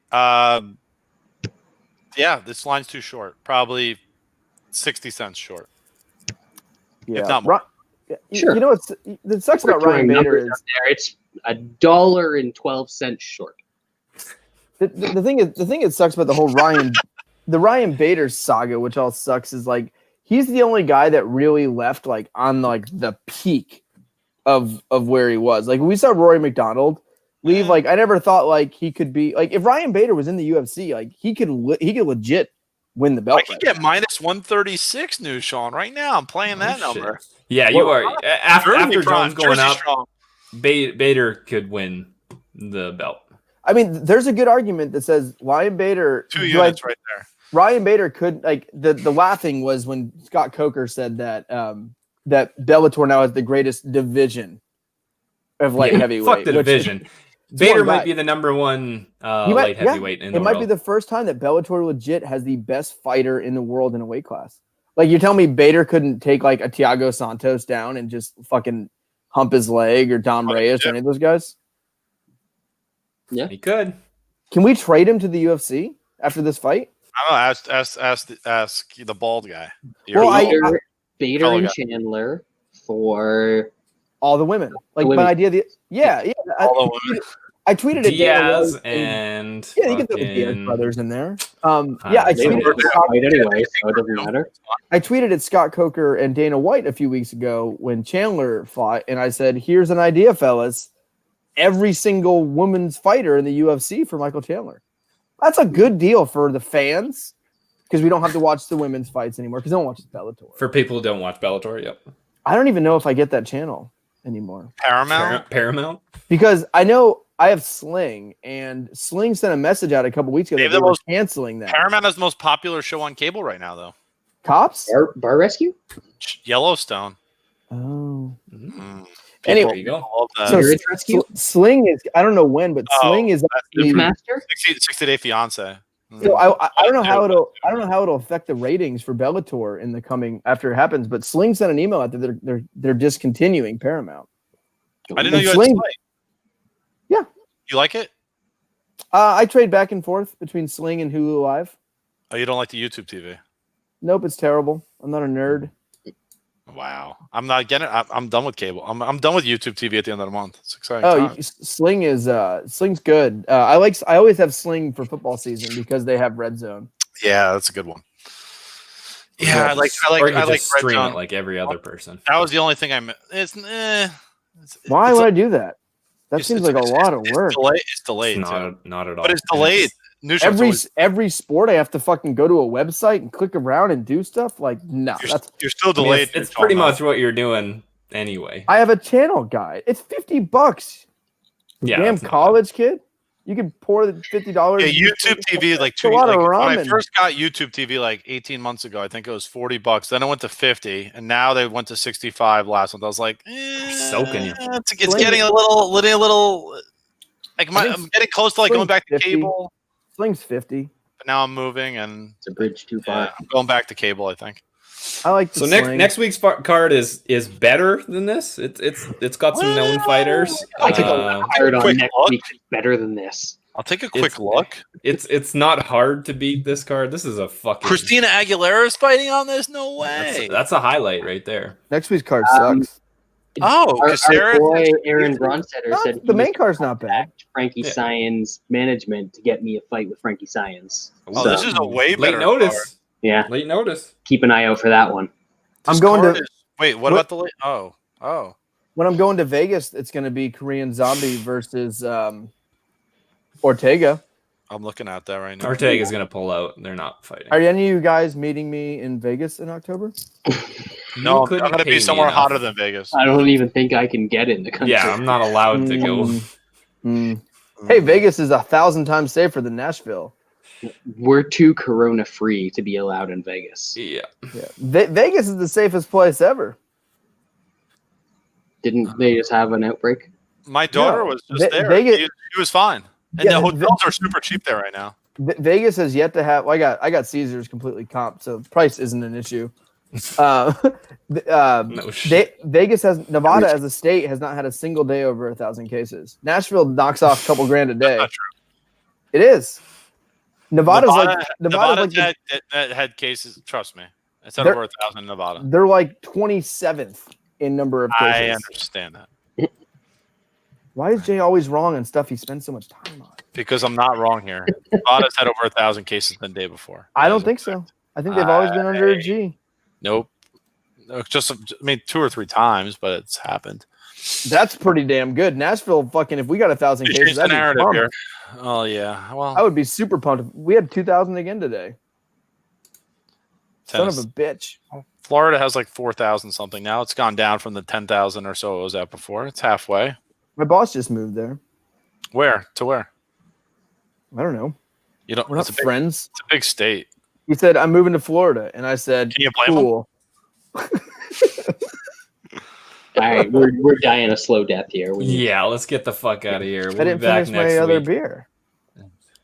Yeah, this line's too short. Probably 60 cents short. Yeah. not more. Sure. You know what's that sucks We're about Ryan throwing Bader numbers is out there. It's $1.12 short. the thing that sucks about the whole Ryan Bader saga, which all sucks, is like he's the only guy that really left like on like the peak of where he was. Like we saw Rory McDonald leave. Like I never thought like he could be like if Ryan Bader was in the UFC, like he could legit win the belt. I can get -136 new Sean right now. I'm playing that Oh, shit. number. Yeah, you Well, are. After Jersey Jones going Jersey up, strong. Bader could win the belt. I mean, there's a good argument that says Ryan Bader. 2 units right there. Ryan Bader could like the laughing was when Scott Coker said that that Bellator now has the greatest division of light heavyweight. Fuck the division. Bader might be the number one light heavyweight in the world. It might be the first time that Bellator legit has the best fighter in the world in a weight class. Like, you're telling me Bader couldn't take like a Thiago Santos down and just fucking hump his leg, or Dom Reyes or any of those guys? Yeah, he could. Can we trade him to the UFC after this fight? I don't know. Ask the bald guy. Bader and Chandler for all the women. Like my idea. All the women. I tweeted it. Diaz and you can throw the Diaz brothers in there. I tweeted it anyway, so it doesn't matter. I tweeted at Scott Coker and Dana White a few weeks ago when Chandler fought, and I said, "Here's an idea, fellas. Every single woman's fighter in the UFC for Michael Chandler. That's a good deal for the fans, because we don't have to watch the women's fights anymore, because no one watches Bellator. For people who don't watch Bellator, yep. I don't even know if I get that channel anymore. Paramount? Because I know I have Sling, and Sling sent a message out a couple weeks ago that they were canceling that. Paramount is the most popular show on cable right now, though. Cops? Bar Rescue? Yellowstone. Oh. Mm. Anyway, there you go. So Sling is, I don't know when, but Sling is actually Master 60-Day Fiance. So I don't know how it'll affect the ratings for Bellator in the coming after it happens. But Sling sent an email out that they're discontinuing Paramount. I didn't know you had Sling. Yeah, you like it? I trade back and forth between Sling and Hulu Live. Oh, you don't like the YouTube TV? Nope, it's terrible. I'm not a nerd. Wow, I'm not getting it. I'm done with cable. I'm done with YouTube TV at the end of the month. It's exciting. Sling is Sling's good. I always have Sling for football season because they have Red Zone. Yeah, that's a good one. Yeah, I like stream it like every other person. That was the only thing Why would I do that? That seems like a lot of work. It's delayed. Not at all. But it's delayed. Every sport I have to fucking go to a website and click around and do stuff. Like, no, you're still delayed. It's pretty much what you're doing anyway. I have a channel guide. It's $50. Yeah, damn college kid. You can pour the $50. Yeah, YouTube TV like two. Like, when I first got YouTube TV like 18 months ago, I think it was $40. Then it went to 50, and now they went to 65 last month. I was like, soaking you. It's getting a little. Like I'm getting close to like going back to cable. Sling's 50. But now I'm moving, and it's a bridge too far. I'm going back to cable, I think. I like so next week's card is better than this. It's got some known fighters. I think on next week is better than this. I'll take a quick look. It's not hard to beat this card. This is a fucking Christina Aguilera is fighting on this. No way. That's a highlight right there. Next week's card sucks. Our boy Aaron Bronstetter said the main card's not bad. Frankie Science management to get me a fight with Frankie Science. Oh, so, this is a way better late notice. Card. Yeah, late notice. Keep an eye out for that one. I'm going to wait. What about the late? Oh. When I'm going to Vegas, it's going to be Korean Zombie versus Ortega. I'm looking at that right now. Ortega's going to pull out. They're not fighting. Are any of you guys meeting me in Vegas in October? No, I'm going to be somewhere hotter than Vegas. I don't even think I can get in the country. Yeah, I'm not allowed to go. Hey, Vegas is 1,000 times safer than Nashville. We're too corona free to be allowed in Vegas. Yeah. Vegas is the safest place ever. Didn't they just have an outbreak? My daughter was just there. She was fine. And the hotels are super cheap there right now. Vegas has yet to have. Well, I got Caesars completely comped, so price isn't an issue. Vegas has Nevada as a state has not had a single day over 1,000 cases. Nashville knocks off a couple grand a day. That's not true. It is. Nevada had cases. Trust me, it's over 1,000 in Nevada. They're like 27th in number of cases. I understand that. Why is Jay always wrong on stuff he spends so much time on? Because I'm not wrong here. Nevada's had over 1,000 cases the day before. I don't think so. I think they've always been under a G. Nope. Just 2 or 3 times, but it's happened. That's pretty damn good. Nashville, fucking, if we got 1,000 cases, that'd be pumped. Here. Oh yeah. Well, I would be super pumped. We had 2,000 again today. Son of a bitch. Florida has like 4,000 something now. It's gone down from the 10,000 or so it was at before. It's halfway. My boss just moved there. Where? To where? I don't know. You don't. We're not friends. It's a big state. He said, "I'm moving to Florida," and I said, Can you blame him? "Cool." All right, we're dying a slow death here. Yeah, let's get the fuck out of here. I We'll be didn't back finish next my other week. beer.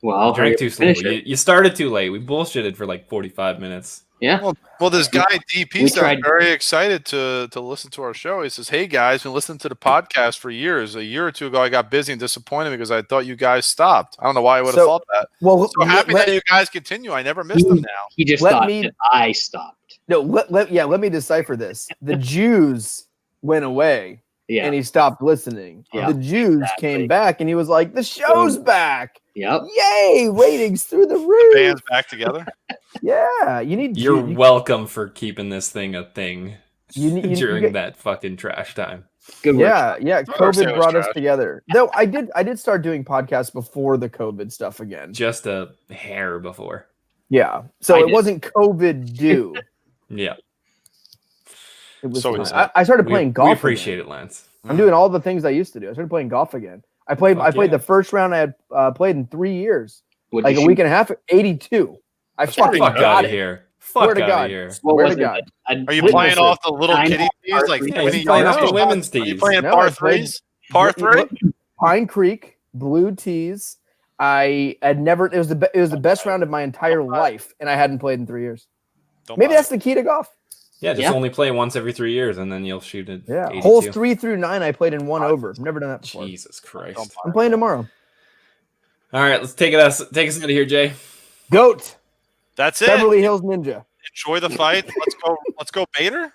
Well, You drank too finish slowly. it. You started too late. We bullshitted for like 45 minutes. Yeah. Well, this guy DP sounded tried- very excited to listen to our show. He says, "Hey guys, been listening to the podcast for years. A year or two ago, I got busy and disappointed because I thought you guys stopped. I don't know why I would have So- thought that. Well, So happy that you guys continue. I never missed them now. He just Let thought me- that I stopped. no, let me decipher this. The Jews went away, Yeah. and he stopped listening. Yeah, The Jews exactly. came back, and he was like, "The show's back! Yep. Yay! Ratings through the roof! Bands back together. Yeah, you need You're you, welcome for keeping this thing a thing you during get- that fucking trash time. Good work. yeah. Of course it COVID was brought us trash. together. Though I did start doing podcasts before the COVID stuff again. Just a hair before. Yeah, so I it did. wasn't COVID due. Yeah. It was. So fine. is I started playing golf. We appreciate again. it, Lance. I'm doing all the things I used to do. I started playing golf again. I played Fuck the yeah. first round I had played in 3 years, What'd like you a week and a half. 82. I That's fucking pretty Fuck good. out got of it. here. Swear Fuck to out God. of here. What Swear was to it? God. Are you Witness playing it. off the little Nine kitty tees, par like threes. Yeah, 20 he's playing yards? off the women's Are you tees. playing No, par I played- threes? Par three? Pine Creek, blue tees. I had never. It was the best round of my entire life, and I hadn't played in 3 years. Don't Maybe buy that's the key to golf. Yeah, just Yeah. only play once every 3 years, and then you'll shoot it. Yeah, 82. holes 3 through 9, I played in 1 over. I've never done that before. Jesus it. Christ. Don't buy I'm it. playing tomorrow. All right, let's take us out of here, Jay. Goat, That's it. Beverly Hills Ninja. Enjoy the fight. Let's go. Let's go, Bader.